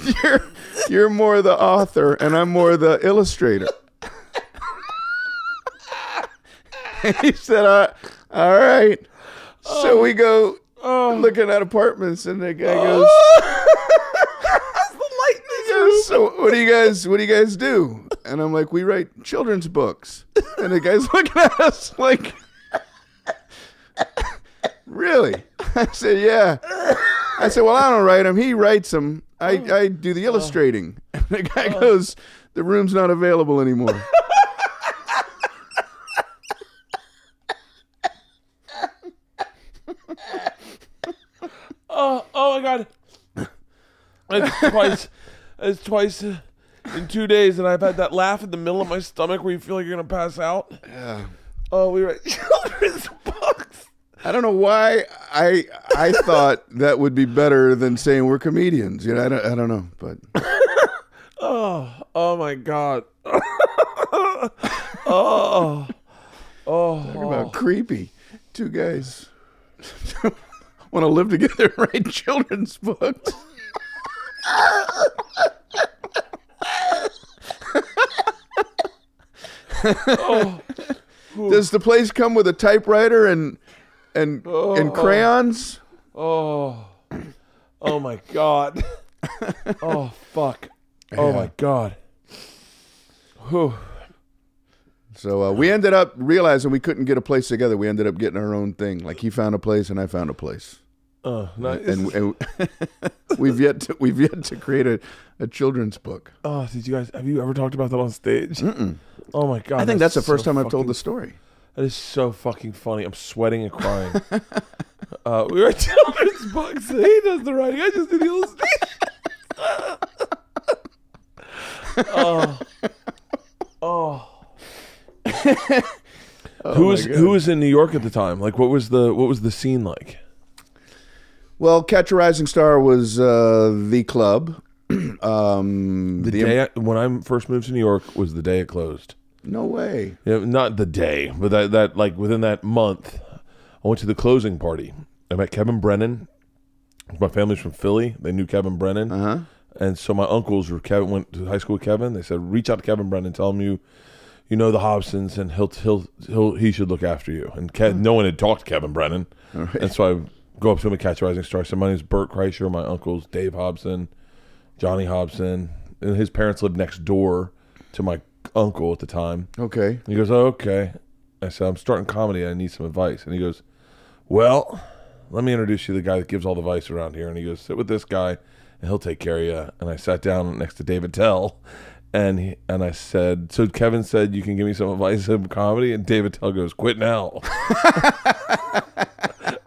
you're more the author, and I'm more the illustrator. And he said, all right. So we go looking at apartments, and the guy goes, so what do you guys do? And I'm like, we write children's books. And the guy's looking at us like, really? I said, yeah. I said, well, I don't write them. He writes them. I do the illustrating. And the guy goes, the room's not available anymore. Oh my God. It's twice in 2 days, and I've had that laugh in the middle of my stomach where you feel like you're going to pass out. Yeah. Oh, we write children's books. I don't know why I thought that would be better than saying we're comedians. I don't know, but oh my God. Talk about creepy. Two guys want to live together and write children's books. Does the place come with a typewriter and crayons? Oh my God. Oh, fuck. Oh, my God. Whew. So we ended up realizing we couldn't get a place together. We ended up getting our own thing. Like he found a place and I found a place. Oh, nice. And we've yet to create a children's book. Oh, have you ever talked about that on stage? Mm-mm. Oh my God. I think that's the first so time I've told the story. That is so fucking funny. I'm sweating and crying. We were children's books. He does the writing. I just do the illustration. Oh. Who was in New York at the time? Like, what was the scene like? Well, Catch a Rising Star was the club. When I first moved to New York was the day it closed. No way. Yeah, not the day, but that like within that month, I went to the closing party. I met Kevin Brennan. My family's from Philly. They knew Kevin Brennan, and so my uncles went to high school with Kevin. They said, reach out to Kevin Brennan, tell him you know the Hobsons, and he should look after you. And no one had talked to Kevin Brennan, and so I go up to him at Catch a Rising Star. So my name is Bert Kreischer. My uncle's Dave Hobson, Johnny Hobson, and his parents lived next door to my uncle at the time. Okay. And he goes, oh, okay. I said, I'm starting comedy. I need some advice. And he goes, well, let me introduce you to the guy that gives all the advice around here. And he goes, sit with this guy, and he'll take care of you. And I sat down next to David Tell, and I said, so Kevin said, you can give me some advice in comedy? And David Tell goes, quit now.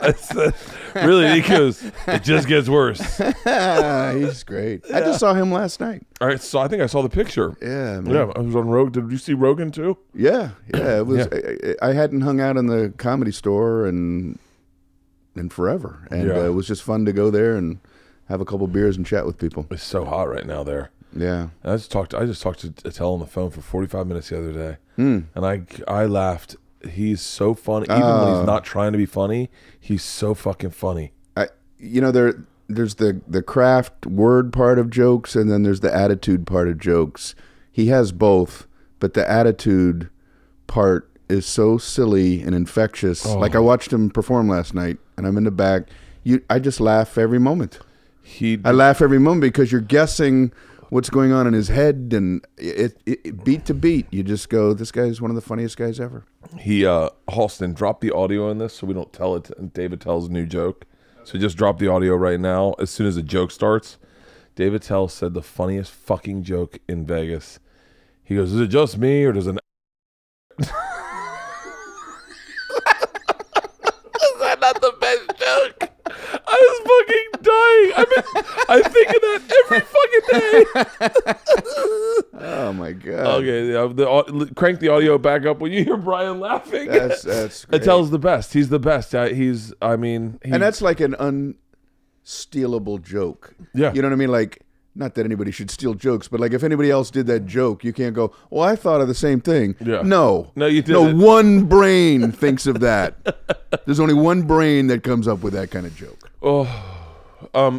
I said, really? He goes, it just gets worse. He's great. Yeah. I just saw him last night. All right, so I think I saw the picture. Yeah, man. Yeah, I was on Rogan. Did you see Rogan too? Yeah. It was. Yeah. I hadn't hung out in the Comedy Store in forever, and it was just fun to go there and have a couple beers and chat with people. It's so hot right now there. Yeah. I just talked to Attell on the phone for 45 minutes the other day, and I laughed. He's so funny. Even when he's not trying to be funny, he's so fucking funny. There's the craft word part of jokes, and then there's the attitude part of jokes. He has both, but the attitude part is so silly and infectious. Oh. Like I watched him perform last night, and I'm in the back. I just laugh every moment. I laugh every moment because you're guessing what's going on in his head, and it beat to beat. You just go, this guy's one of the funniest guys ever. Halston, drop the audio in this so we don't tell it. David Tell's a new joke. So just drop the audio right now. As soon as the joke starts, David Tell said the funniest fucking joke in Vegas. He goes, is it just me or does an... Is that not the best joke? I was fucking dying. I think of that every fucking day. Oh my god. Okay, crank the audio back up when you hear Brian laughing. That's great. Attell's the best. He's the best. And that's like an unstealable joke. Yeah. You know what I mean? Like, not that anybody should steal jokes, but like if anybody else did that joke, you can't go, well, I thought of the same thing. Yeah. No, you didn't. No, one brain thinks of that. There's only one brain that comes up with that kind of joke. Oh,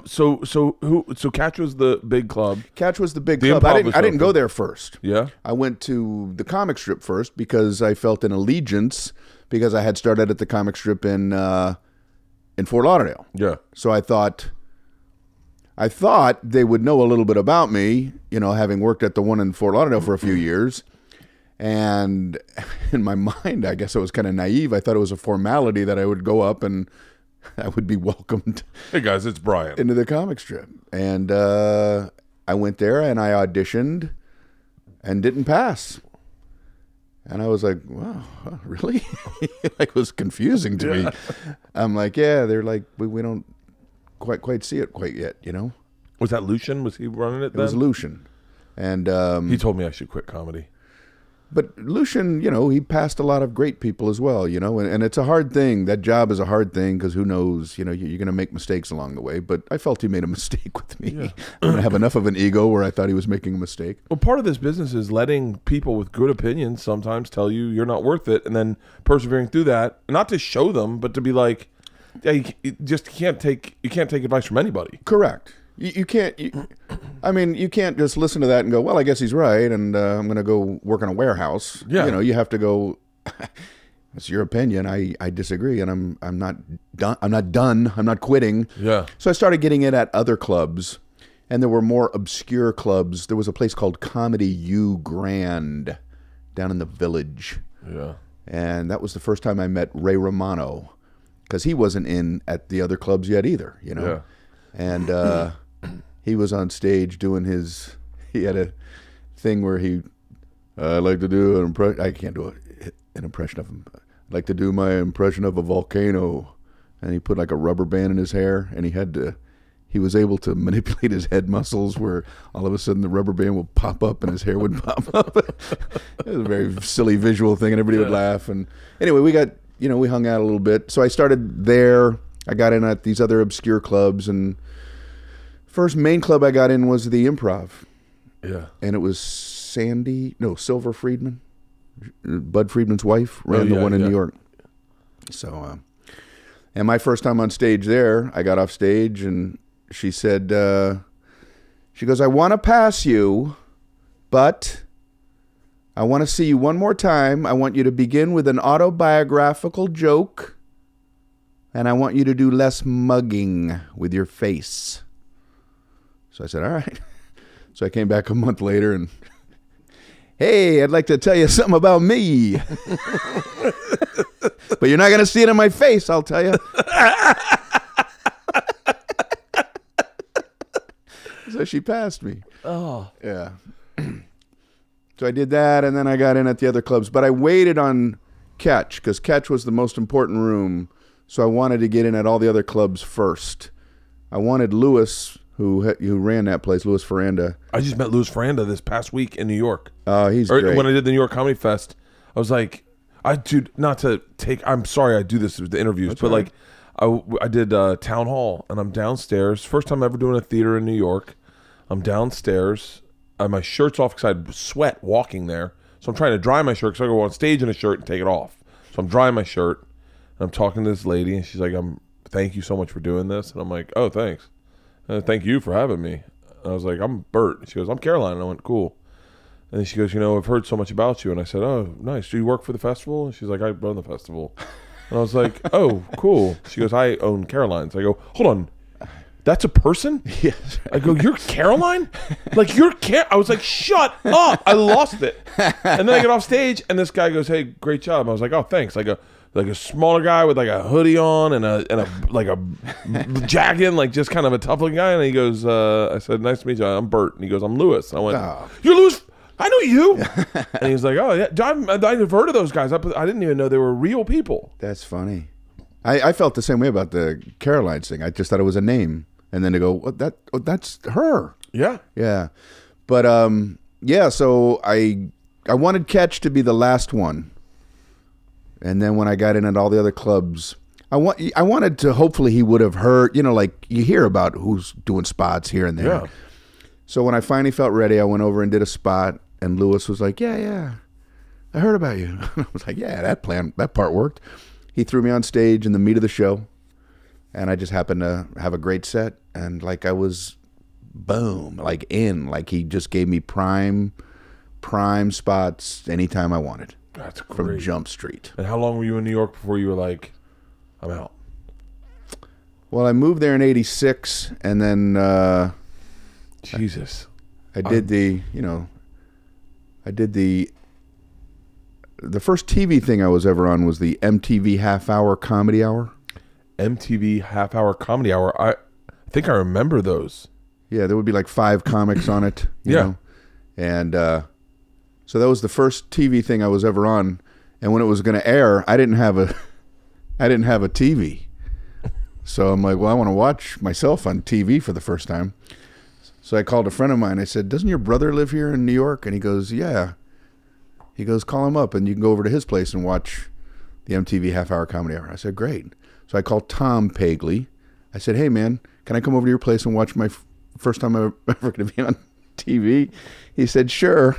so Catch was the big club. Catch was the big club. I didn't go there first. Yeah. I went to the comic strip first because I felt an allegiance because I had started at the comic strip in Fort Lauderdale. Yeah. So I thought they would know a little bit about me, having worked at the one in Fort Lauderdale for a few years. And in my mind, I guess I was kind of naive. I thought it was a formality that I would go up and I would be welcomed. Hey guys, it's Brian. Into the comic strip. And I went there and I auditioned and didn't pass. And I was like, wow, really? It was confusing to me. I'm like, yeah, they're like, we don't quite see it quite yet, Was that Lucian? Was he running it then? It was Lucian. And he told me I should quit comedy. But Lucian, he passed a lot of great people as well, and it's a hard thing. That job is a hard thing because who knows, you're going to make mistakes along the way. But I felt he made a mistake with me. Yeah. I don't have enough of an ego where I thought he was making a mistake. Well, part of this business is letting people with good opinions sometimes tell you you're not worth it, and then persevering through that, not to show them, but to be like, yeah, you can't take advice from anybody. Correct. You can't. You can't just listen to that and go, well, I guess he's right, and I'm going to go work in a warehouse. Yeah. You have to go. It's your opinion. I disagree, and I'm not done. I'm not quitting. Yeah. So I started getting it at other clubs, And there were more obscure clubs. There was a place called Comedy U Grand down in the Village. Yeah. And that was the first time I met Ray Romano, because he wasn't in at the other clubs yet either, you know. Yeah. And he was on stage doing his. He had a thing where I like to do an impression. I can't do an impression of him. I'd like to do my impression of a volcano, and he put like a rubber band in his hair, and he was able to manipulate his head muscles where all of a sudden the rubber band would pop up and his hair would pop up. It was a very silly visual thing, and everybody would laugh. And anyway, we hung out a little bit. So I started there. I got in at these other obscure clubs, and first main club I got in was the Improv. Yeah. And it was Silver Friedman, Bud Friedman's wife, ran the one in New York. So, and my first time on stage there, I got off stage and she said, she goes, I want to pass you, but I want to see you one more time. I want you to begin with an autobiographical joke, and I want you to do less mugging with your face. So I said, all right. So I came back a month later and, hey, I'd like to tell you something about me. But you're not going to see it in my face, I'll tell you. So she passed me. Oh. Yeah. So I did that, and then I got in at the other clubs. But I waited on Catch, because Catch was the most important room. So I wanted to get in at all the other clubs first. I wanted Louis, who ran that place, Louis Ferranda. I just met Louis Ferranda this past week in New York. Oh, he's great. When I did the New York Comedy Fest, I was like, I'm sorry I do this with the interviews, but right. I did Town Hall, and I'm downstairs. First time ever doing a theater in New York. I'm downstairs. My shirt's off because I sweat walking there. So I'm trying to dry my shirt because I go on stage in a shirt and take it off. So I'm drying my shirt, and I'm talking to this lady, and she's like, thank you so much for doing this. And I'm like, oh, thanks. Thank you for having me. And I was like, I'm Bert. She goes, I'm Caroline. And I went, cool. And then she goes, I've heard so much about you. And I said, oh, nice. Do you work for the festival? And she's like, I run the festival. And I was like, oh, cool. She goes, I own Caroline's. I go, hold on. That's a person? Yes. I go, you're Caroline? Like, I was like, shut up. I lost it. And then I get off stage, and this guy goes, hey, great job. I was like, oh, thanks. Like a smaller guy with like a hoodie on and a jacket, like just kind of a tough looking guy. And he goes, I said, nice to meet you. I'm Bert. And he goes, I'm Louis. And I went, you're Louis? I know you. And he's like, oh, yeah. I've heard of those guys. I didn't even know they were real people. That's funny. I felt the same way about the Caroline's thing. I just thought it was a name. And then to go, that's her. Yeah. Yeah. But, so I wanted Catch to be the last one. And then when I got in at all the other clubs, I wanted to, hopefully he would have heard, like you hear about who's doing spots here and there. Yeah. So when I finally felt ready, I went over and did a spot, and Louis was like, yeah, I heard about you. I was like, yeah, that part worked. He threw me on stage in the meat of the show, and I just happened to have a great set, and like I was, boom, like he just gave me prime spots anytime I wanted. That's great. From Jump Street. And how long were you in New York before you were like, I'm out? Well, I moved there in '86, and then Jesus, I did the first TV thing I was ever on was the MTV Half Hour Comedy Hour. MTV Half Hour Comedy Hour. I think I remember those. Yeah, there would be like 5 comics on it. You know? And so that was the first TV thing I was ever on. And when it was going to air, I didn't have a TV. So I'm like, well, I want to watch myself on TV for the first time. So I called a friend of mine. I said, doesn't your brother live here in New York? And he goes, yeah. He goes, call him up and you can go over to his place and watch the MTV Half Hour Comedy Hour. I said, great. So I called Tom Pagley. I said, hey, man, can I come over to your place and watch my first time I'm ever going to be on TV? He said, sure,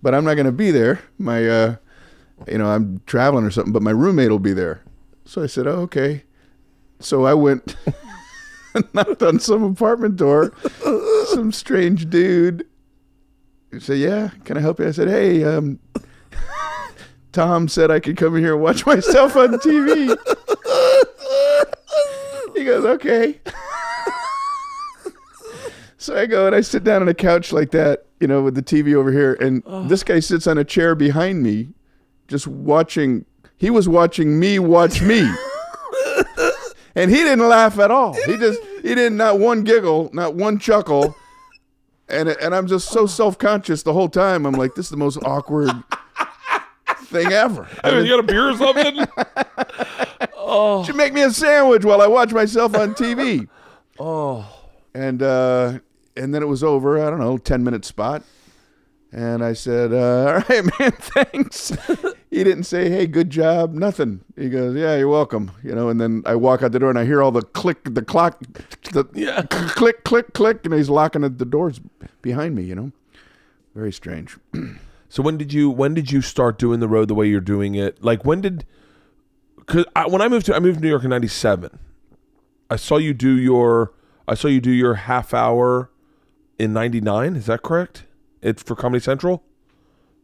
but I'm not going to be there. My, I'm traveling or something, but my roommate will be there. So I said, oh, okay. So I went and knocked on some apartment door. Some strange dude. He said, yeah, can I help you? I said, hey, Tom said I could come in here and watch myself on TV. He goes, okay. So I go and I sit down on a couch like that, you know, with the TV over here, and this guy sits on a chair behind me, just watching. He was watching me watch me, and he didn't laugh at all. He didn't, not one giggle, not one chuckle, and I'm just so self-conscious the whole time. I'm like, this is the most awkward thing ever. Hey, you got a beer or something? Should make me a sandwich while I watch myself on TV. And then it was over, I don't know, 10-minute spot. And I said, all right, man, thanks. He didn't say, hey, good job, nothing. He goes, yeah, you're welcome. You know, and then I walk out the door and I hear all the click, the clock, click, click, click, and he's locking the doors behind me, you know. Very strange. So when did you start doing the road the way you're doing it? Like because when I moved to New York in '97, I saw you do your half hour in '99. Is that correct? It's for Comedy Central.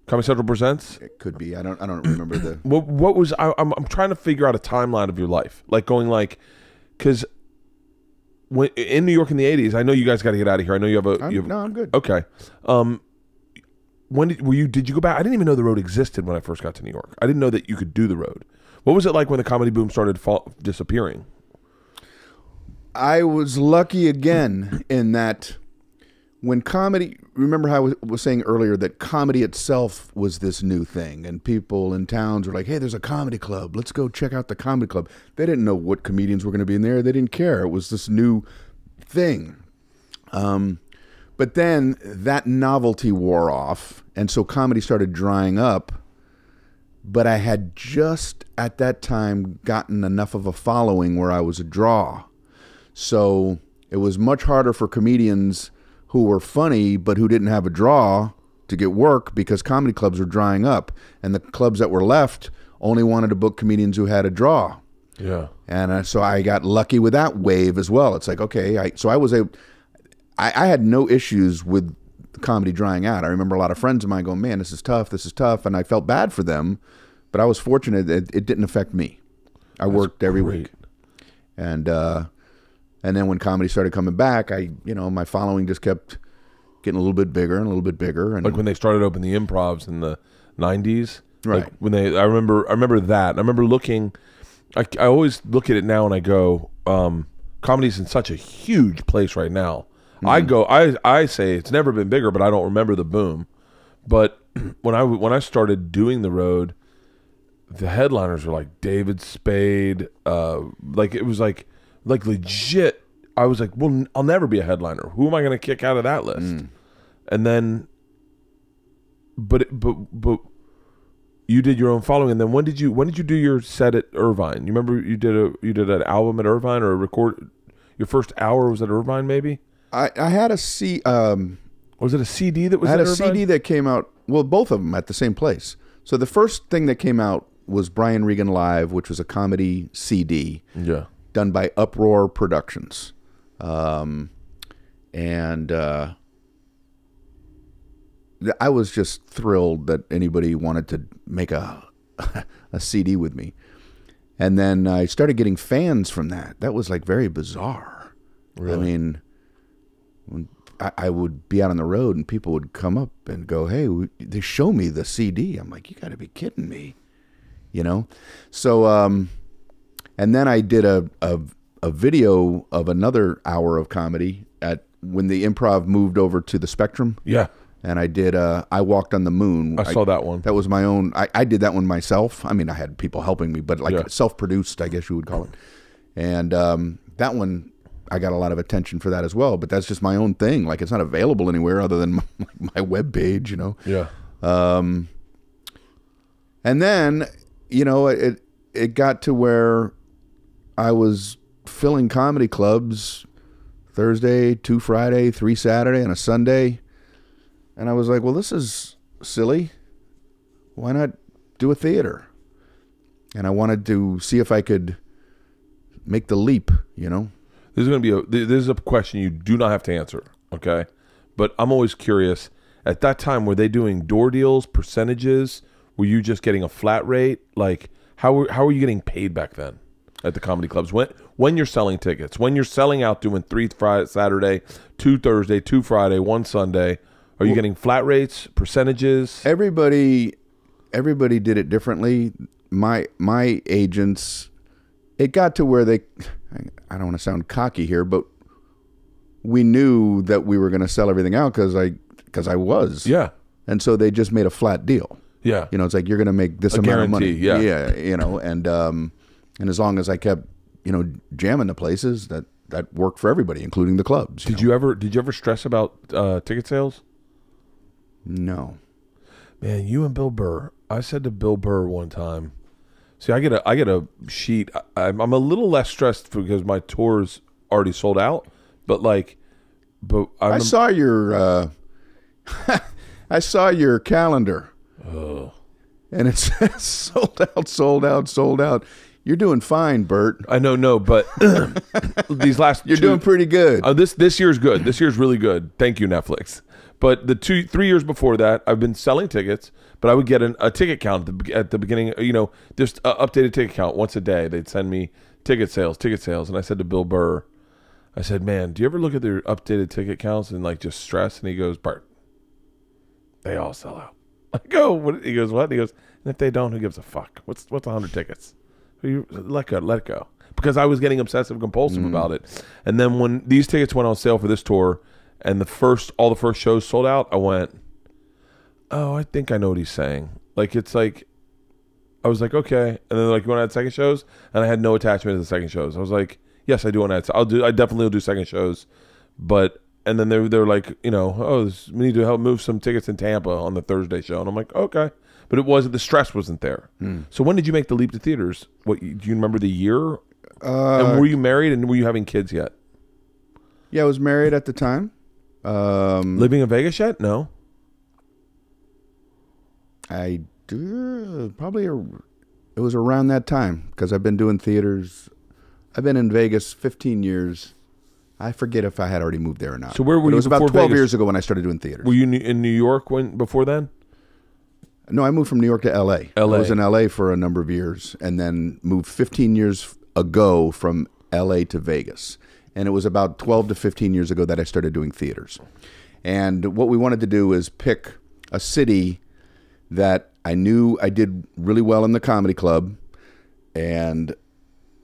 Comedy Central Presents. It could be. I don't remember the. What was I'm trying to figure out a timeline of your life, like going like, because when in New York in the '80s, I know you guys got to get out of here. I know you have a. No, I'm good. Okay. When did you go back? I didn't even know the road existed when I first got to New York. I didn't know that you could do the road. What was it like when the comedy boom started disappearing? I was lucky again in that when comedy, remember how I was saying earlier that comedy itself was this new thing, and people in towns were like, hey, there's a comedy club. Let's go check out the comedy club. They didn't know what comedians were going to be in there. They didn't care. It was this new thing. But then that novelty wore off, and so comedy started drying up. But I had just at that time gotten enough of a following where I was a draw. So it was much harder for comedians who were funny but who didn't have a draw to get work because comedy clubs were drying up. And the clubs that were left only wanted to book comedians who had a draw. Yeah. And so I got lucky with that wave as well. It's like, okay, I had no issues with comedy drying out. I remember a lot of friends of mine going, man, this is tough. And I felt bad for them, but I was fortunate that it didn't affect me. I worked every week. And then when comedy started coming back, my following just kept getting a little bit bigger and a little bit bigger. And like when they started opening the improvs in the 90s. Right. Like when I remember that. I remember looking, I always look at it now and I go, comedy's in such a huge place right now. I say it's never been bigger, but I don't remember the boom. But when I started doing the road, the headliners were like David Spade, like it was like legit. I was like, well, I'll never be a headliner. Who am I going to kick out of that list? And then, but you did your own following. And then when did you do your set at Irvine? You remember you did an album at Irvine or your first hour was at Irvine maybe? I had a was it a CD that was? I had at a Irvine? CD that came out. Well, both of them at the same place. So the first thing that came out was Brian Regan Live, which was a comedy CD. Yeah. Done by Uproar Productions, and I was just thrilled that anybody wanted to make a CD with me. And then I started getting fans from that. That was like very bizarre. Really? I mean, when I would be out on the road and people would come up and go, hey, they show me the CD. I'm like, you got to be kidding me, you know? So, and then I did a video of another hour of comedy when the Improv moved over to the Spectrum. Yeah. And I did I Walked on the Moon. I saw that one. That was my own. I did that one myself. I mean, I had people helping me, but like self-produced, I guess you would call it. And that one, I got a lot of attention for that as well. But that's just my own thing. Like, it's not available anywhere other than my webpage, you know. Yeah. And then, you know, it got to where I was filling comedy clubs Thursday, 2 Friday, 3 Saturday, and a Sunday. And I was like, well, this is silly. Why not do a theater? And I wanted to see if I could make the leap, you know? This is a question you do not have to answer, okay? But I'm always curious. At that time, were they doing door deals, percentages? Were you just getting a flat rate? Like, how were you getting paid back then at the comedy clubs? when you're selling tickets, when you're selling out, doing 3 Friday, Saturday, 2 Thursday, 2 Friday, 1 Sunday, are you getting flat rates, percentages? Everybody did it differently. My agents, it got to where I don't want to sound cocky here, but we knew that we were going to sell everything out because I was. Yeah. And so they just made a flat deal. Yeah. You know, it's like, you're going to make this amount of money. Yeah. Yeah. You know, and as long as I kept, you know, jamming the places, that worked for everybody, including the clubs. Did you ever stress about ticket sales? No. Man, you and Bill Burr. I said to Bill Burr one time, see, I get a sheet. I'm a little less stressed because my tour's already sold out, but I saw your I saw your calendar. Oh. And it says sold out, sold out, sold out. You're doing fine, Bert. I know, but these last you're doing pretty good. This year's good. This year's really good. Thank you, Netflix. But the 3 years before that, I've been selling tickets, but I would get a ticket count at the beginning, you know, just updated ticket count once a day. They'd send me ticket sales. And I said to Bill Burr, I said, man, do you ever look at their updated ticket counts and like just stress? And he goes, Bert, they all sell out. I go, what? He goes, what? And he goes, and if they don't, who gives a fuck? What's 100 tickets? Let it go. Because I was getting obsessive compulsive about it. And then when these tickets went on sale for this tour and all the first shows sold out, I went, oh, I think I know what he's saying. Like, it's like, I was like, okay. And then like, you want to add second shows? And I had no attachment to the second shows. I was like, yes, I do want to add. I definitely will do second shows. But, and then they're like, you know, we need to help move some tickets in Tampa on the Thursday show. And I'm like, okay. But the stress wasn't there. So when did you make the leap to theaters? Do you remember the year? And were you married and were you having kids yet? Yeah, I was married at the time. Living in Vegas yet? No. I do it was around that time because I've been doing theaters. I've been in Vegas 15 years. I forget if I had already moved there or not. So where were you? It was about 12 Vegas? years ago when I started doing theaters. Were you in New York before then? No, I moved from New York to L.A. I was in L.A. for a number of years and then moved 15 years ago from L.A. to Vegas. And it was about 12 to 15 years ago that I started doing theaters. And what we wanted to do is pick a city that I knew I did really well in the comedy club and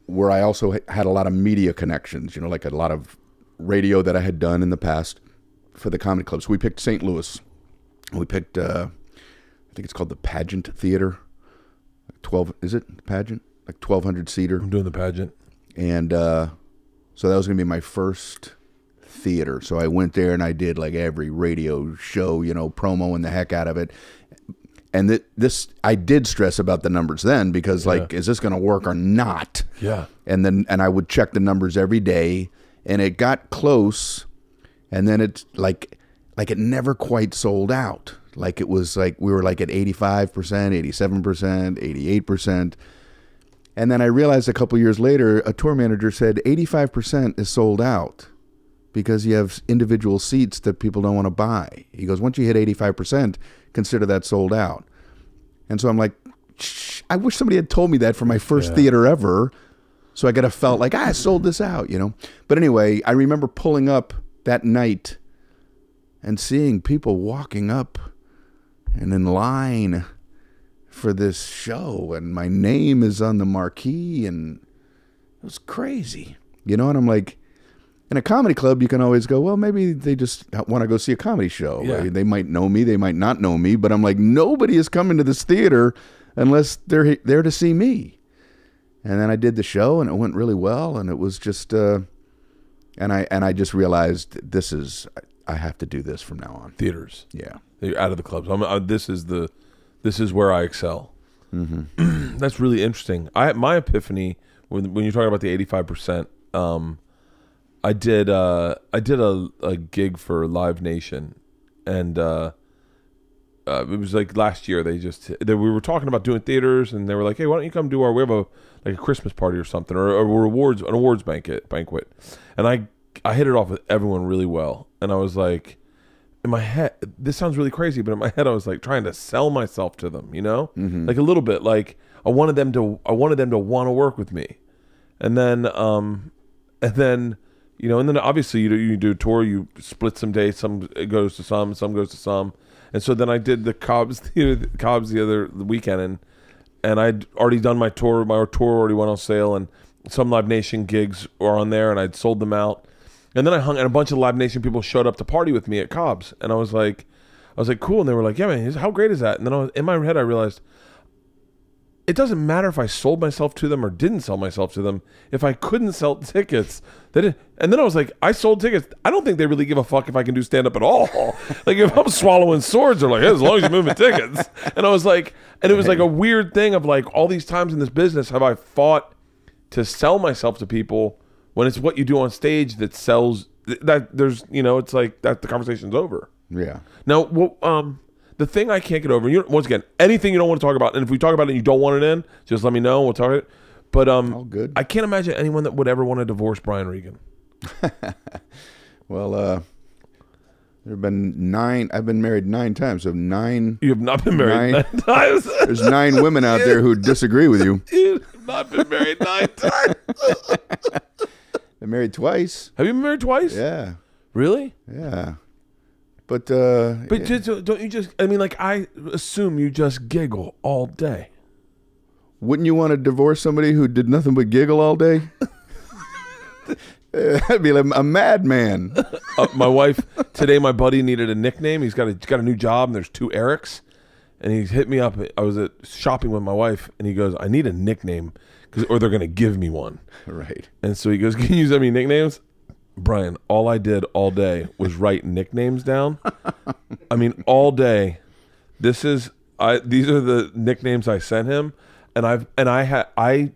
where I also had a lot of media connections, you know, like a lot of radio that I had done in the past for the comedy club. So we picked St. Louis. We picked, I think it's called the Pageant Theater. 12, is it Pageant? Like 1,200 seater. I'm doing the Pageant. And so that was going to be my first theater. So I went there and I did like every radio show, you know, promoing the heck out of it. And I did stress about the numbers then because like, is this going to work or not? Yeah. And I would check the numbers every day and it got close and then it's like it never quite sold out. Like it was like, we were like at 85%, 87%, 88%. And then I realized a couple years later, a tour manager said 85% is sold out because you have individual seats that people don't want to buy. He goes, once you hit 85%, consider that sold out. And so I'm like, I wish somebody had told me that for my first theater ever. So I could have felt like, I sold this out, you know. But anyway, I remember pulling up that night and seeing people walking up and in line for this show. And my name is on the marquee. And it was crazy, you know. And I'm like, in a comedy club, you can always go, well, maybe they just want to go see a comedy show. Yeah. They might know me. They might not know me. But I'm like, nobody is coming to this theater unless they're there to see me. And then I did the show, and it went really well. And it was just, and I just realized I have to do this from now on. Theaters. Yeah. You're out of the clubs. This is where I excel. Mm-hmm. That's really interesting. My epiphany when you're talking about the 85%. I did a gig for Live Nation, and it was like last year. We were talking about doing theaters, and they were like, "Hey, why don't you come do we have a Christmas party or something, or an awards banquet?" And I hit it off with everyone really well, and I was like, in my head, this sounds really crazy, but in my head, I was like trying to sell myself to them, you know, like a little bit, like I wanted them to want to work with me. And then and then obviously you do a tour, you split some days, some goes to some goes to some. And so then I did the Cobb's the weekend, and I'd already done my tour. My tour already went on sale, and some Live Nation gigs were on there, and I'd sold them out. And then I hung, and a bunch of Live Nation people showed up to party with me at Cobb's, and I was like, cool. And they were like, yeah, man, how great is that? And then in my head, I realized it doesn't matter if I sold myself to them or didn't sell myself to them. If I couldn't sell tickets, and then I was like, I sold tickets. I don't think they really give a fuck if I can do stand up at all. Like if I'm swallowing swords, they're like, hey, as long as you're moving tickets. And I was like, and it was like a weird thing of like all these times in this business have I fought to sell myself to people when it's what you do on stage that sells. That there's it's like that the conversation's over. Yeah. Now, the thing I can't get over, once again, anything you don't want to talk about, and if we talk about it and you don't want it in, just let me know. We'll talk it. But all good. I can't imagine anyone that would ever want to divorce Brian Regan. Well, there have been 9. I've been married 9 times. So 9. You have not been married 9 times. There's 9 women out there who disagree with you. You have not been married 9 times. Been married twice. Have you been married twice? Yeah. Really? Yeah. But don't you just? I mean, like I assume you just giggle all day. Wouldn't you want to divorce somebody who did nothing but giggle all day? That'd be like a madman. My wife today. My buddy needed a nickname. He's got a new job, and there's 2 Erics. And he hit me up. I was shopping with my wife, and he goes, "I need a nickname, or they're gonna give me one." Right. And so he goes, "Can you send me nicknames?" Brian, all I did all day was write nicknames down. I mean, all day. These are the nicknames I sent him, and I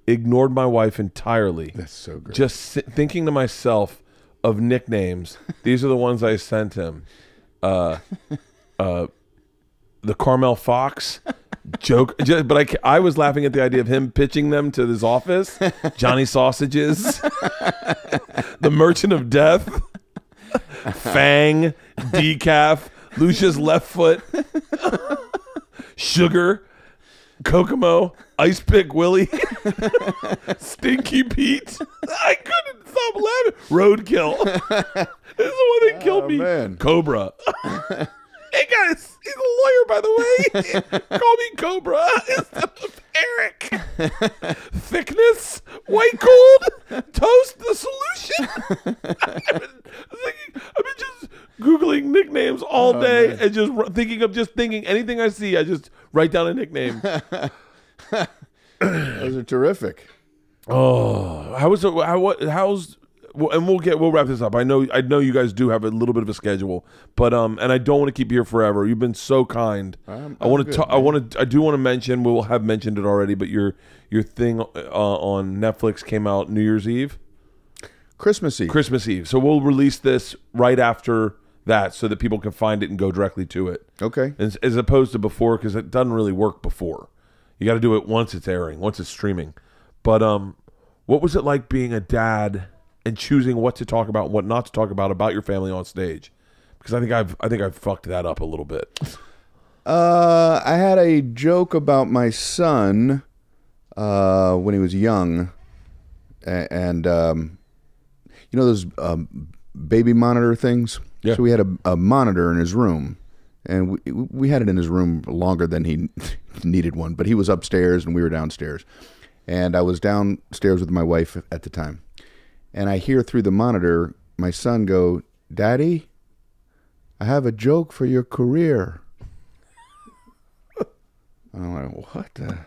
ignored my wife entirely. That's so great. Just thinking to myself of nicknames. These are the ones I sent him. The Carmel Fox. Joke, but I was laughing at the idea of him pitching them to his office. Johnny Sausages, the Merchant of Death, Fang, Decaf, Lucia's Left Foot, Sugar, Kokomo, Ice Pick Willie, Stinky Pete. I couldn't stop laughing. Roadkill. This is the one that killed me. Man. Cobra. Hey guys, he's a lawyer, by the way. Call me Cobra instead of Eric. Thickness, white gold, toast, the solution. I've been just Googling nicknames all day, man. And just thinking anything I see, I just write down a nickname. Those are terrific. Oh, and we'll wrap this up. I know you guys do have a little bit of a schedule, but and I don't want to keep you here forever. You've been so kind. I do want to mention, we'll have mentioned it already, but your thing on Netflix came out New Year's Eve, Christmas Eve. So we'll release this right after that, so that people can find it and go directly to it. Okay. As opposed to before, because it doesn't really work before. You got to do it once it's airing, once it's streaming. But what was it like being a dad and choosing what to talk about and what not to talk about your family on stage? Because I think I've fucked that up a little bit. I had a joke about my son when he was young, and you know those baby monitor things? Yeah. So we had a monitor in his room, and we had it in his room longer than he needed one, but he was upstairs and we were downstairs. And I was downstairs with my wife at the time. And I hear through the monitor my son go, "Daddy, I have a joke for your career." And I'm like, what the?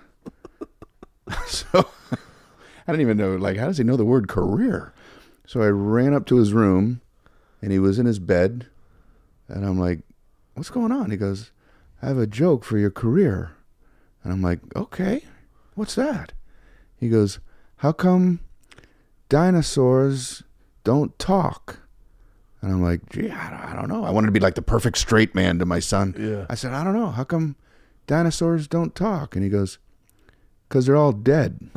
So I didn't even know, like, how does he know the word career? So I ran up to his room, and he was in his bed. And I'm like, what's going on? He goes, "I have a joke for your career." And I'm like, okay, what's that? He goes, "How come dinosaurs don't talk?" And I'm like, gee, I don't know. I wanted to be like the perfect straight man to my son. Yeah. I said, I don't know. How come dinosaurs don't talk? And he goes, "'Cause they're all dead."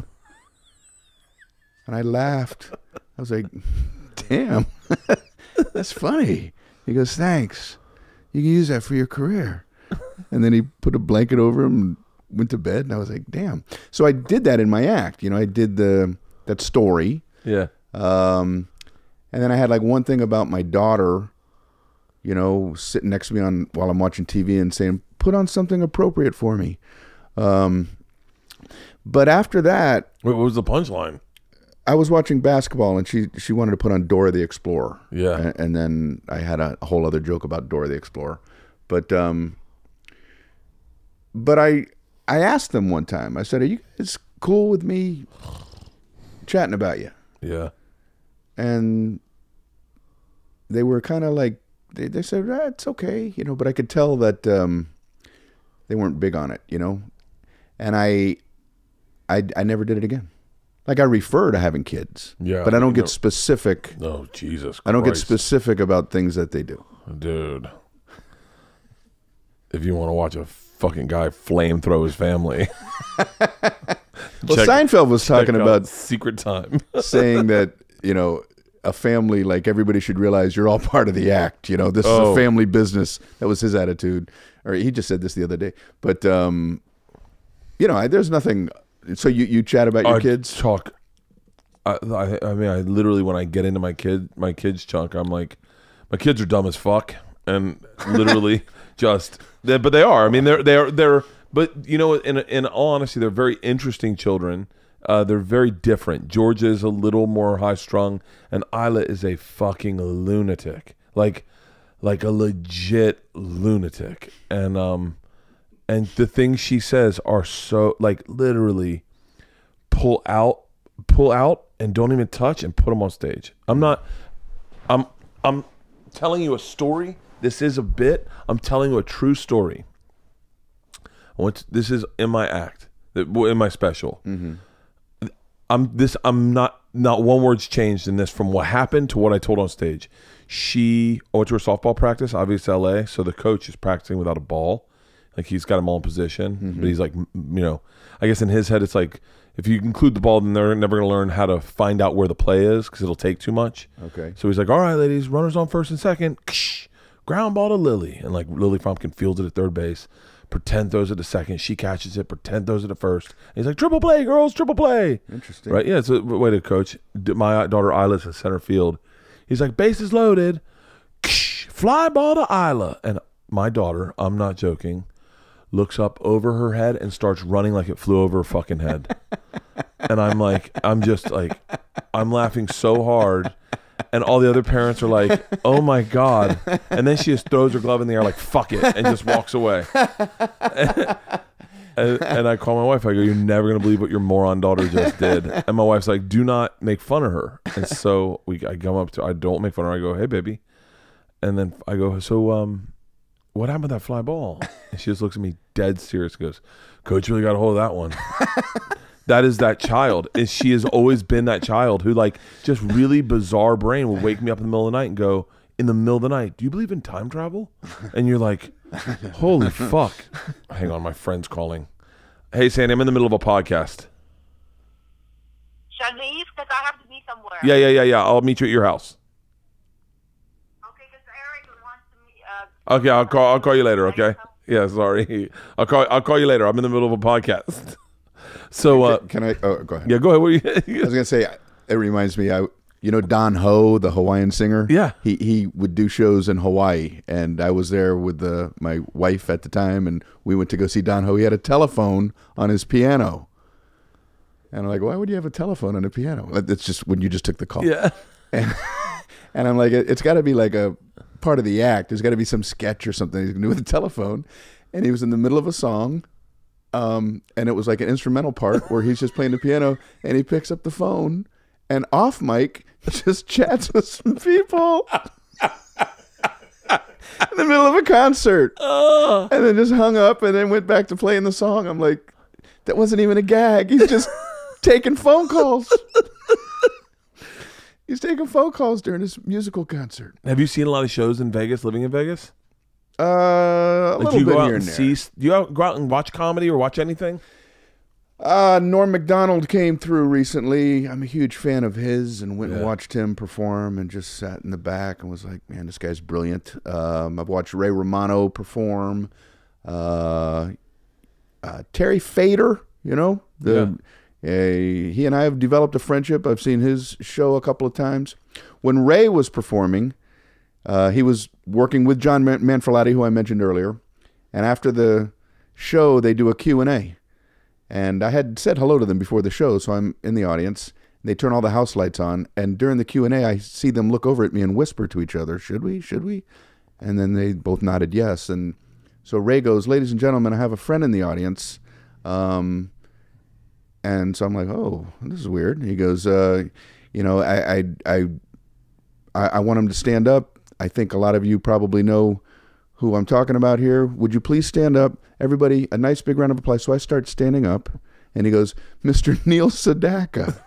And I laughed. I was like, damn, that's funny. He goes, "Thanks. You can use that for your career." And then he put a blanket over him and went to bed. And I was like, damn. So I did that in my act. You know, I did the that story. Yeah. And then I had like one thing about my daughter, you know, sitting next to me while I'm watching TV and saying, put on something appropriate for me. But after that, Wait, what was the punchline? I was watching basketball and she wanted to put on Dora the Explorer. Yeah. And then I had a whole other joke about Dora the Explorer. But I asked them one time, I said, are you guys cool with me chatting about you? Yeah. And they were kind of like, they said, it's okay, you know, but I could tell that they weren't big on it, you know. And I never did it again. Like I refer to having kids, but I don't get specific. No, Jesus Christ. I don't get specific about things that they do. Dude. If you want to watch a fucking guy flamethrow his family. Well, Seinfeld was talking about Secret Time. saying that, you know, a family, like everybody should realize you're all part of the act. You know, this is a family business. That was his attitude. Or he just said this the other day. But, you know, there's nothing. So you chat about your kids? Talk. I mean, I literally, when I get into my kids chunk, I'm like, my kids are dumb as fuck. And literally but they are. I mean, they're, but you know, in all honesty, they're very interesting children. They're very different. Georgia is a little more high strung, and Isla is a fucking lunatic, like a legit lunatic. And the things she says are so, like, literally pull out, and don't even touch, and put them on stage. I'm telling you a story. This is a bit. I'm telling you a true story. This is in my act, in my special. Mm-hmm. I'm not one word's changed in this from what happened to what I told on stage. I went to her softball practice, obviously LA, so the coach is practicing without a ball. Like, he's got them all in position, but he's like, you know, I guess in his head it's like, if you include the ball, then they're never going to learn how to find out where the play is because it'll take too much. Okay. So he's like, all right, ladies, runners on first and second, ground ball to Lily. And like Lily Frumpkin fields it at third base. Pretend throws it to second. She catches it. Pretend throws it to first. And he's like, triple play, girls, triple play. Interesting. Right? Yeah, it's a way to coach. My daughter Isla's in center field. He's like, bases loaded. Fly ball to Isla. And my daughter, I'm not joking, looks up over her head and starts running like it flew over her fucking head. And I'm laughing so hard. And all the other parents are like, oh my God. And then she just throws her glove in the air like, fuck it, and just walks away. And I call my wife. I go, you're never going to believe what your moron daughter just did. And my wife's like, do not make fun of her. And so I come up to, I don't make fun of her. I go, hey, baby. And then I go, so what happened with that fly ball? And she just looks at me dead serious and goes, Coach really got a hold of that one. That is that child. And she has always been that child who, like, just really bizarre brain will wake me up in the middle of the night and go, in the middle of the night, do you believe in time travel? And you're like, holy fuck. Hang on, my friend's calling. Hey, Sandy, I'm in the middle of a podcast. Should I leave? Because I have to be somewhere. Yeah. I'll meet you at your house. Okay, because Eric wants to meet. Okay, I'll call you later, okay? Yeah, sorry. I'll call you later. I'm in the middle of a podcast. So can I? Oh, go ahead. Yeah, go ahead. What are I was gonna say, it reminds me. You know Don Ho, the Hawaiian singer. Yeah, he would do shows in Hawaii, and I was there with my wife at the time, and we went to go see Don Ho. He had a telephone on his piano, and I'm like, why would you have a telephone on a piano? It's just when you just took the call. Yeah, and I'm like, it's got to be like a part of the act. There's got to be some sketch or something he's gonna do with a telephone, and he was in the middle of a song. And it was like an instrumental part where he's just playing the piano, and he picks up the phone and off mic just chats with some people in the middle of a concert, and then just hung up and then went back to playing the song. I'm like, that wasn't even a gag. He's just taking phone calls. He's taking phone calls during his musical concert. Have you seen a lot of shows in Vegas, living in Vegas? A little bit here and there. Do you go out and watch comedy or watch anything? Norm Macdonald came through recently. I'm a huge fan of his, and went and watched him perform and just sat in the back and was like, man, this guy's brilliant. I've watched Ray Romano perform. Terry Fader, you know, He and I have developed a friendship. I've seen his show a couple of times. When Ray was performing, he was working with John Manfrotati, who I mentioned earlier. And after the show, they do a Q&A. And I had said hello to them before the show, so I'm in the audience. They turn all the house lights on. And during the Q&A, I see them look over at me and whisper to each other, should we? Should we? And then they both nodded yes. And so Ray goes, ladies and gentlemen, I have a friend in the audience. And so I'm like, oh, this is weird. He goes, I want him to stand up. I think a lot of you probably know who I'm talking about here. Would you please stand up? Everybody, a nice big round of applause. So I start standing up, and he goes, Mr. Neil Sedaka.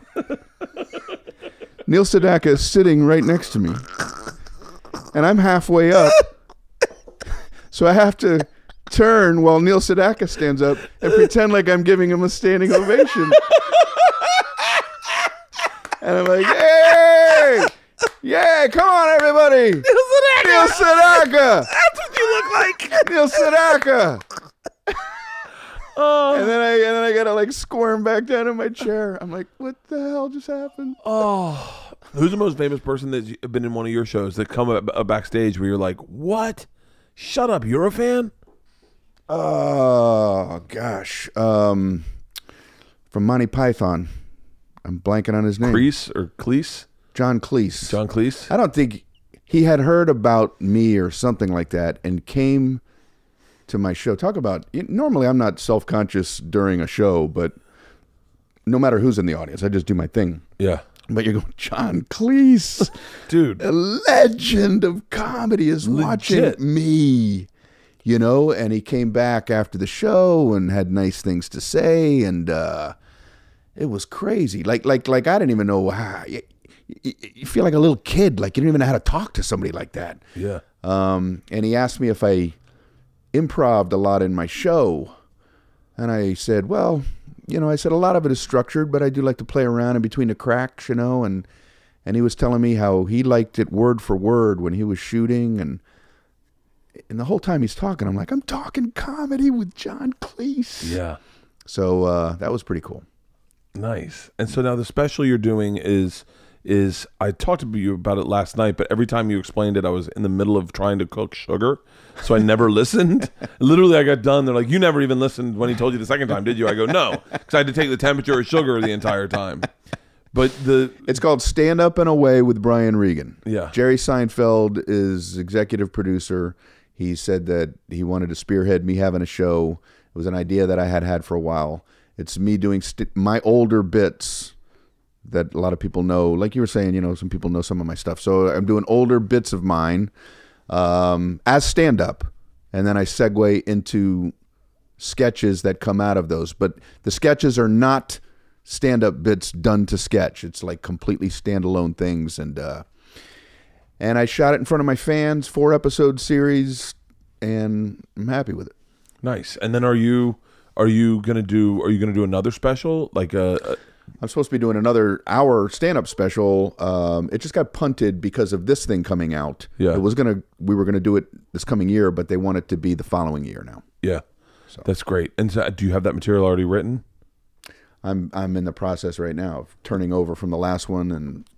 Neil Sedaka is sitting right next to me, and I'm halfway up. So I have to turn while Neil Sedaka stands up and pretend like I'm giving him a standing ovation. And I'm like, yay! Yay! Come on, everybody! Neil Sedaka! That's what you look like. Neil Sedaka! And then I gotta like squirm back down in my chair. I'm like, what the hell just happened? Oh, who's the most famous person that's been in one of your shows that come up backstage where you're like, what? Shut up, you're a fan? Oh gosh, from Monty Python, I'm blanking on his name. Cleese? John Cleese. John Cleese? I don't think he had heard about me or something like that and came to my show. Talk about, normally I'm not self-conscious during a show, but no matter who's in the audience, I just do my thing. Yeah. But you're going, John Cleese, dude, a legend of comedy is watching me, and he came back after the show and had nice things to say. And, it was crazy. Like I didn't even know how you feel like a little kid. Like you didn't even know how to talk to somebody like that. Yeah. And he asked me if I improv'd a lot in my show. And I said, well, I said a lot of it is structured, but I do like to play around in between the cracks, and he was telling me how he liked it word for word when he was shooting. And the whole time he's talking, I'm like, I'm talking comedy with John Cleese. Yeah. So that was pretty cool. Nice. And so now the special you're doing is I talked to you about it last night, but every time you explained it, I was in the middle of trying to cook sugar, so I never listened. Literally, I got done. They're like, you never even listened when he told you the second time, did you? I go, no, because I had to take the temperature of sugar the entire time. But it's called Stand Up and Away with Brian Regan. Yeah. Jerry Seinfeld is executive producer. He said that he wanted to spearhead me having a show. It was an idea that I had for a while. It's me doing my older bits that a lot of people know. Like you were saying, some people know some of my stuff. So I'm doing older bits of mine as stand-up. And then I segue into sketches that come out of those. But the sketches are not stand-up bits done to sketch. It's like completely standalone things. And I shot it in front of my fans, 4-episode series, and I'm happy with it. Nice. And then are you gonna do another special? Like I'm supposed to be doing another hour stand-up special. It just got punted because of this thing coming out. Yeah. We were gonna do it this coming year, but they want it to be the following year now. Yeah. So that's great. And so, do you have that material already written? I'm in the process right now of turning over from the last one and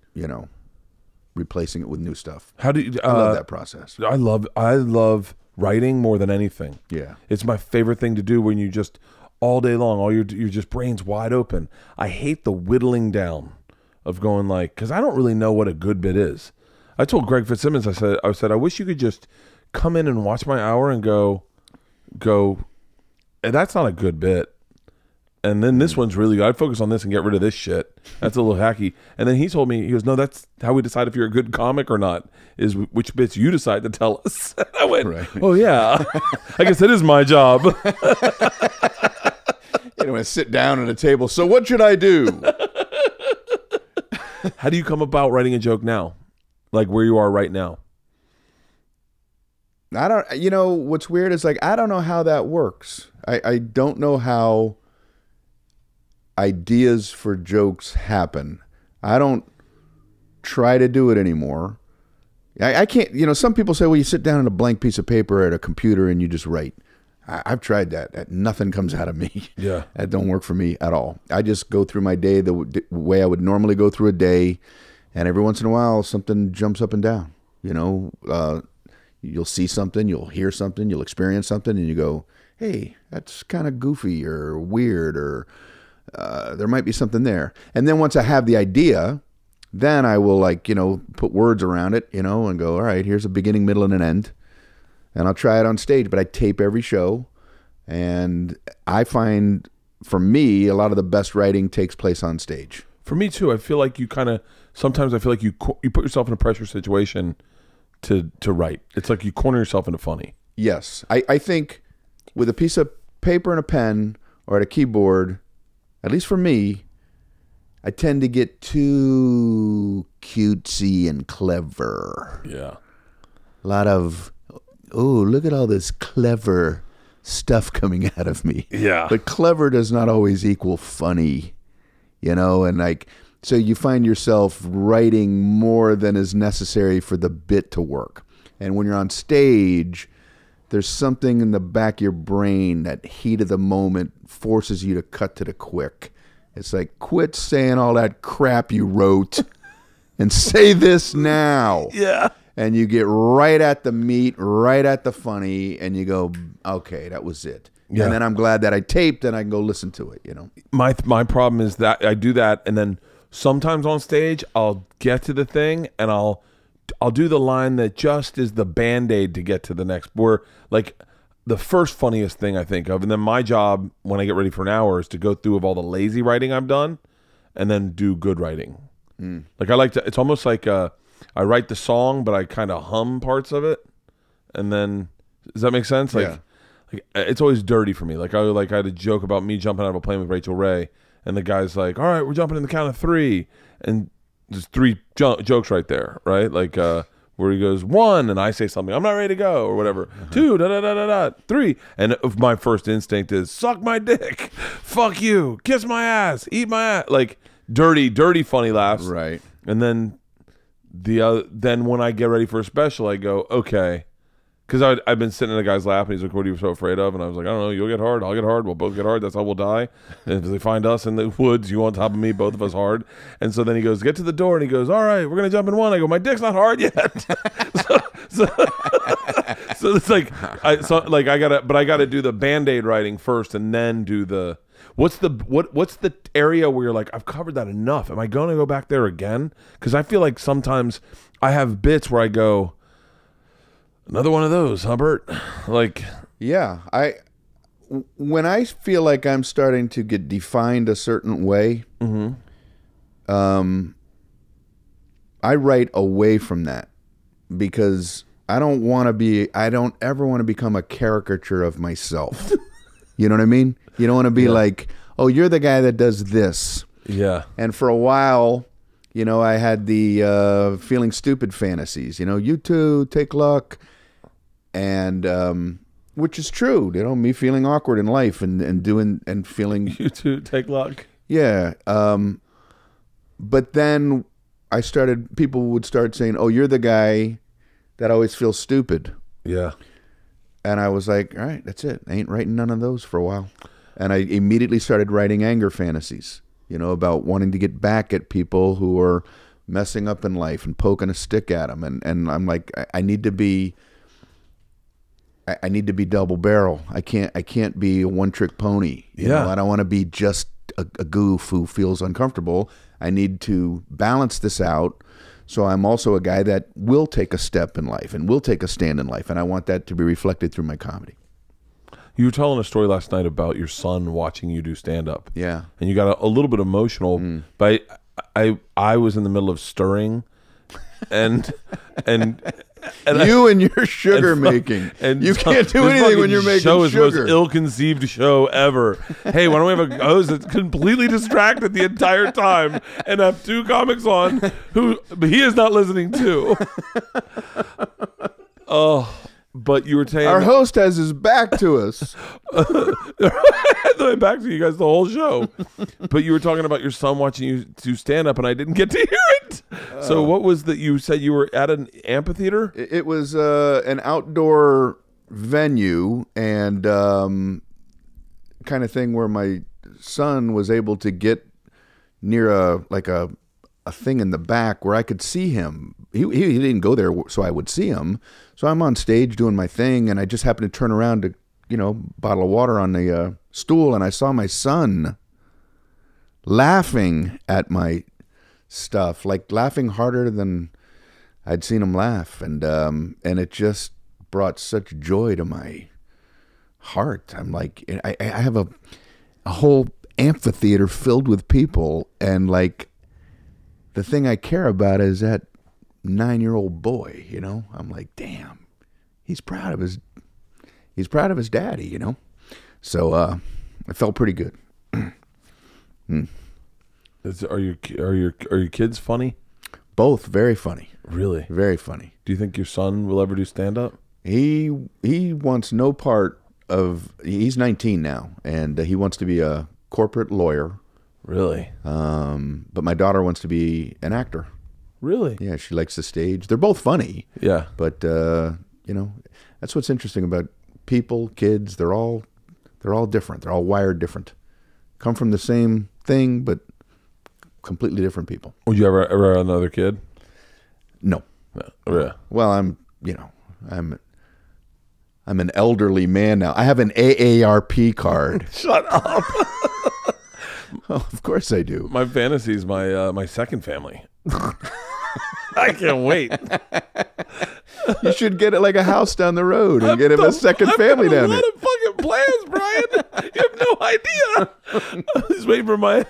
replacing it with new stuff. How do you? I love that process. I love writing more than anything. Yeah. It's my favorite thing to do when you just all day long, you're just brain's wide open. I hate the whittling down of going because I don't really know what a good bit is. I told Greg Fitzsimmons, I said, I wish you could just come in and watch my hour and go, and that's not a good bit. And then this one's really good. I'd focus on this and get rid of this shit. That's a little hacky. And then he told me, he goes, no, that's how we decide if you're a good comic or not, is which bits you decide to tell us. I went, right. Oh, yeah. I guess that is my job. You don't want to sit down at a table. So what should I do? How do you come about writing a joke now? Like where you are right now? I don't, what's weird is I don't know how that works. I don't know how ideas for jokes happen. I don't try to do it anymore. I can't, some people say, well, you sit down on a blank piece of paper at a computer and you just write. I've tried that. Nothing comes out of me. Yeah. That don't work for me at all. I just go through my day the way I would normally go through a day, and every once in a while something jumps up and down. You know, you'll see something, you'll hear something, you'll experience something, and you go, hey, that's kind of goofy or weird, or there might be something there. And then once I have the idea, then I will, like, you know, put words around it, you know, and go, all right, here's a beginning, middle, and an end. And I'll try it on stage, but I tape every show. And I find, for me, a lot of the best writing takes place on stage. For me too. I feel like you kind of, sometimes I feel like you put yourself in a pressure situation to write. It's like you corner yourself into funny. Yes. I think with a piece of paper and a pen or at a keyboard, at least for me, I tend to get too cutesy and clever. Yeah. A lot of, oh, look at all this clever stuff coming out of me. Yeah. But clever does not always equal funny, you know? And like, so you find yourself writing more than is necessary for the bit to work. And when you're on stage, there's something in the back of your brain, that heat of the moment forces you to cut to the quick. It's like, quit saying all that crap you wrote and say this now. Yeah. And you get right at the meat, right at the funny, and you go, okay, that was it. Yeah. And then I'm glad that I taped and I can go listen to it, you know. My problem is that I do that, and then sometimes on stage I'll get to the thing and I'll do the line that just is the Band-Aid to get to the next, where like the first funniest thing I think of, and then my job when I get ready for an hour is to go through of all the lazy writing I've done and then do good writing. Like I like to, it's almost like I write the song, but I kind of hum parts of it, and then does that make sense? Like, yeah. Like it's always dirty for me. Like I had a joke about me jumping out of a plane with Rachel Ray, and the guy's like, "All right, we're jumping in the count of 3," and there's 3 jokes right there, right? Like where he goes 1, and I say something, "I'm not ready to go," or whatever. 2, da da da da da. 3, and if my first instinct is suck my dick, fuck you, kiss my ass, eat my ass, like dirty, funny laughs, Right. And then then when I get ready for a special, I go, okay. Because I've been sitting in a guy's lap, and he's like, what are you so afraid of? And I was like, I don't know, you'll get hard, I'll get hard, we'll both get hard, that's how we'll die. And if they find us in the woods, you on top of me, both of us hard. And so then he goes, get to the door, and he goes, all right, we're going to jump in 1. I go, my dick's not hard yet. so it's like, I gotta do the Band-Aid writing first, and then do the, what's the area where you're like, I've covered that enough. Am I going to go back there again? Because I feel like sometimes I have bits where I go, another one of those, huh, Bert? Like, yeah, when I feel like I'm starting to get defined a certain way, I write away from that, because I don't ever want to become a caricature of myself. You know what I mean? You don't want to be like, oh, you're the guy that does this. yeah. And for a while, you know, I had the feeling stupid fantasies. You know, you too, take luck. And which is true, you know, me feeling awkward in life and doing and feeling You too, take luck. Yeah. But then people would start saying, oh, you're the guy that always feels stupid. Yeah. And I was like, all right, that's it. I ain't writing none of those for a while. And I immediately started writing anger fantasies, you know, about wanting to get back at people who are messing up in life and poking a stick at them. And I'm like, I need to be double barrel. I can't be a one-trick pony. You know? I don't want to be just a goof who feels uncomfortable. I need to balance this out. So I'm also a guy that will take a step in life and will take a stand in life, and I want that to be reflected through my comedy. You were telling a story last night about your son watching you do stand-up. Yeah. And you got a little bit emotional, but I was in the middle of stirring, and you and your sugar making. And you can't do anything when you're making show is the sugar. most ill-conceived show ever. Hey, why don't we have a host that's completely distracted the entire time and have 2 comics on who he is not listening to? Oh, but you were saying Our host has his back to us. back to you guys the whole show. But you were talking about your son watching you do stand up, and I didn't get to hear it. So what was that? You said you were at an amphitheater? It was an outdoor venue and kind of thing where my son was able to get near a thing in the back where I could see him. He didn't go there so I would see him. So I'm on stage doing my thing, and I just happened to turn around to, bottle of water on the stool, and I saw my son laughing at my stuff, like laughing harder than I'd seen him laugh, and it just brought such joy to my heart. I'm like, I have a whole amphitheater filled with people, and like the thing I care about is that 9-year-old boy. I'm like, damn, he's proud of his daddy. So it felt pretty good. Are your kids funny? Both very funny. Really? Very funny. Do you think your son will ever do stand-up? He wants no part of. He's 19 now, and he wants to be a corporate lawyer. Really? But my daughter wants to be an actor. Really? Yeah, she likes the stage. They're both funny. Yeah. But that's what's interesting about people, kids. They're all different. They're all wired different. Come from the same thing, but completely different people. Would you ever have another kid? No. Yeah. Well, I'm an elderly man now. I have an AARP card. Shut up. Oh, of course I do. My fantasy is my second family. I can't wait. You should get it like a house down the road and get him a second family down there. I've got a lot of fucking plans, Brian. You have no idea. I was waiting for my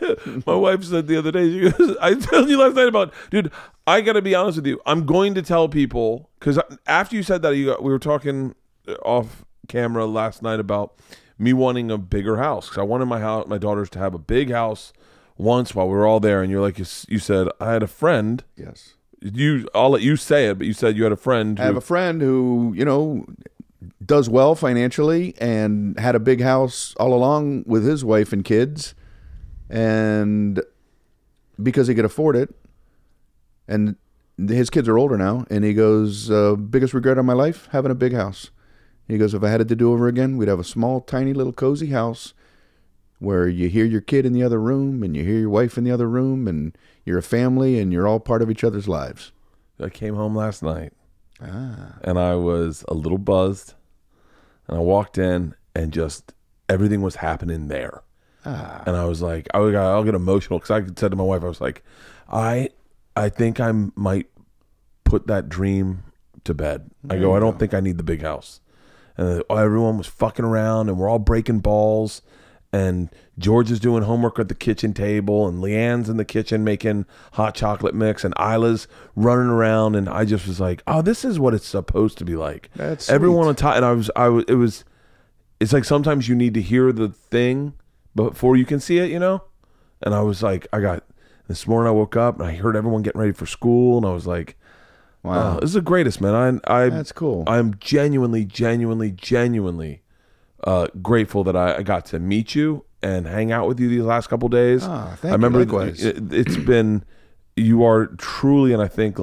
wife said the other day, she goes, I told you last night about, dude, I got to be honest with you. I'm going to tell people, because after you said that, we were talking off camera last night about me wanting a bigger house, because I wanted my daughters to have a big house once while we were all there. And you're like, you said, I had a friend. Yes. I'll let you say it, but you said you had a friend. I have a friend who, does well financially and had a big house all along with his wife and kids. And because he could afford it, and his kids are older now, and he goes, biggest regret of my life, having a big house. He goes, if I had it to do over again, we'd have a small, tiny little cozy house where you hear your kid in the other room and you hear your wife in the other room and you're a family and you're all part of each other's lives. I came home last night and I was a little buzzed, and I walked in and just everything was happening there. And I was like, I'll get emotional, because I said to my wife, I was like, I think I might put that dream to bed. I don't think I need the big house. And everyone was fucking around and we're all breaking balls. And George is doing homework at the kitchen table, and Leanne's in the kitchen making hot chocolate mix, and Isla's running around, and I just was like, oh, this is what it's supposed to be like. That's everyone sweet. on top, and it's like sometimes you need to hear the thing before you can see it, And I was like, this morning I woke up and I heard everyone getting ready for school, and I was like, wow, this is the greatest, man. That's cool. I'm genuinely grateful that I got to meet you and hang out with you these last couple days. Thank I remember you. Likewise. It's been, you are truly, and I think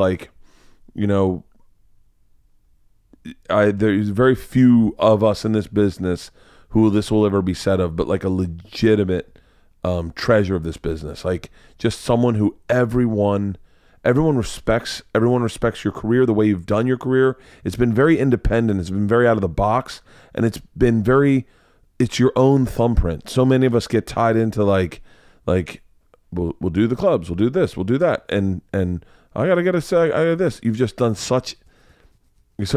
there's very few of us in this business who this will ever be said of, but like a legitimate treasure of this business, like just someone who everyone respects. Everyone respects your career, the way you've done your career. It's been very independent. It's been very out of the box, and it's been it's your own thumbprint. So many of us get tied into like we'll do the clubs, we'll do this, we'll do that, and I gotta get a say, I got this. You're such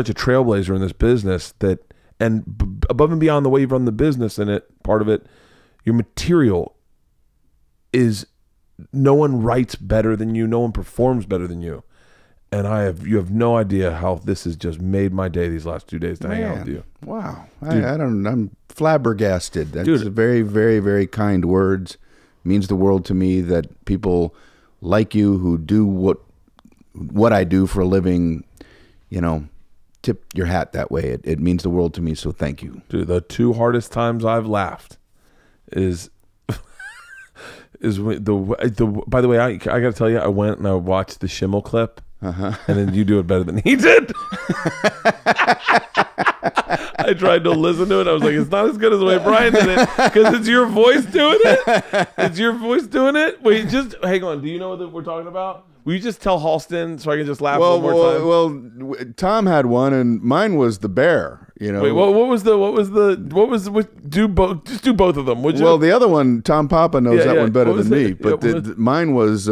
a trailblazer in this business that, and above and beyond the way you've run the business in it, part of it, your material is. No one writes better than you. No one performs better than you. And you have no idea how this has just made my day these last 2 days to hang out with you. Wow. I'm flabbergasted. That's very, very, very kind words. It means the world to me that people like you who do what I do for a living, tip your hat that way. It means the world to me. So thank you. Dude, the 2 hardest times I've laughed is by the way, I got to tell you, I went and I watched the Schimmel clip, and then you do it better than he did. I I tried to listen to it. I was like, it's not as good as the way Brian did it because it's your voice doing it. It's your voice doing it. Wait, just hang on. Do you know what we're talking about? Will you just tell Halston so I can just laugh one more time? Well, Tom had one, and mine was the bear. You know. Wait, just do both of them, would you? Well, the other one, Tom Papa knows that one better than me. it? But mine was,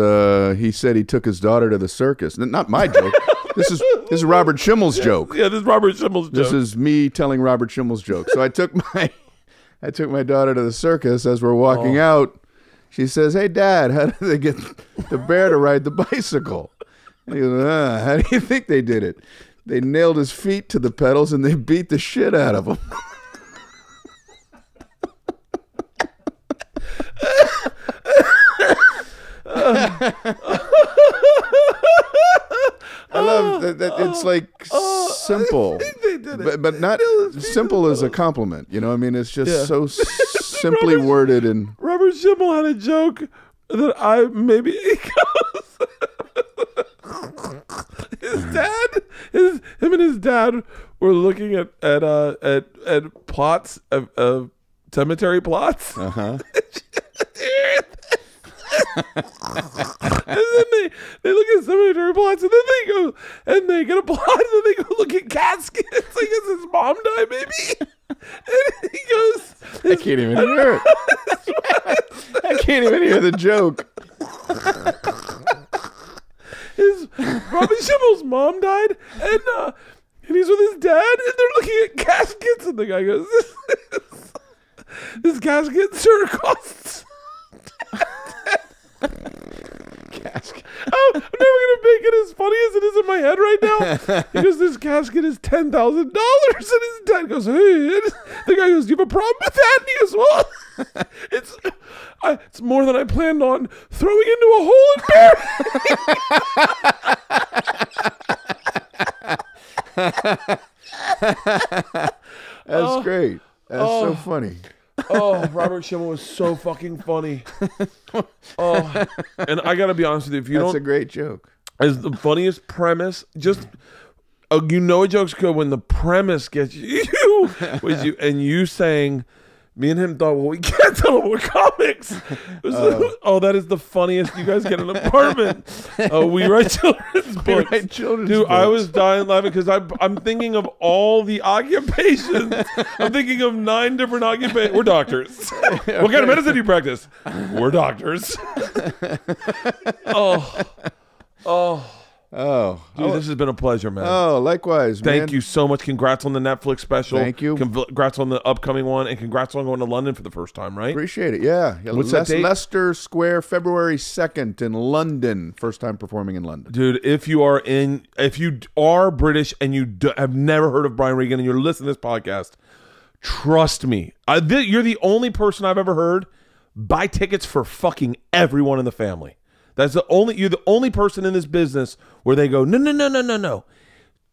he said he took his daughter to the circus. Not my joke. This is Robert Schimmel's joke. Yeah, this is Robert Schimmel's joke. This is me telling Robert Schimmel's joke. So I took my daughter to the circus. As we're walking out, she says, "Hey, Dad, how did they get the bear to ride the bicycle?" And he goes, "How do you think they did it? They nailed his feet to the pedals and they beat the shit out of him." I love that. It's like simple, they did it. but not simple as a compliment. You know, I mean, it's just so simply worded. And Robert Schimmel had a joke that I maybe him and his dad were looking at plots of cemetery plots. And then they look at cemetery plots, and then they go and they get a plot, and then they go look at caskets. Like, is his mom died, maybe? And he goes, I can't even hear it. I can't even hear the joke. Robin Schimmel's mom died, and he's with his dad, and they're looking at caskets, and the guy goes, "This casket, sir, costs." Casket. Oh, I'm never gonna make it as funny as it is in my head right now. He goes, "This casket is $10,000," and his dad goes, "Hey," and the guy goes, "Do you have a problem with that?" And he goes, "Well, it's more than I planned on throwing into a hole and burying." That's great. That's so funny. Oh, Robert Schimmel was so fucking funny. Oh, and I gotta be honest with you, if you That's don't, a great joke. as the funniest premise, just you know a joke's good when the premise gets you, and you saying, me and him thought, well, we can't tell him we're comics. It was oh, that is the funniest. You guys get an apartment. We write children's books. Write children's Dude, books. I was dying laughing because I'm thinking of all the occupations. I'm thinking of 9 different occupations. We're doctors. What kind of medicine do you practice? We're doctors. Oh, Dude, this has been a pleasure, man. oh, likewise, man. Thank you so much. Congrats on the Netflix special. Thank you. Congrats on the upcoming one, and congrats on going to London for the first time, right? Appreciate it. Yeah. What's that date? Leicester Square, February 2nd in London. First time performing in London. Dude, if you are British and you have never heard of Brian Regan and you're listening to this podcast, trust me, you're the only person I've ever heard buy tickets for fucking everyone in the family. You're the only person in this business where they go, no.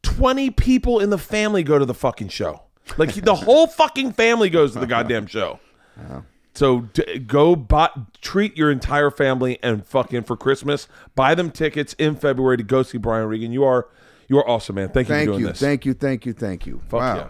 20 people in the family go to the fucking show. Like, the whole fucking family goes to the goddamn show. So treat your entire family, and fucking for Christmas, buy them tickets in February to go see Brian Regan. You are awesome, man. Thank you for doing this. Thank you. Fuck Wow. yeah.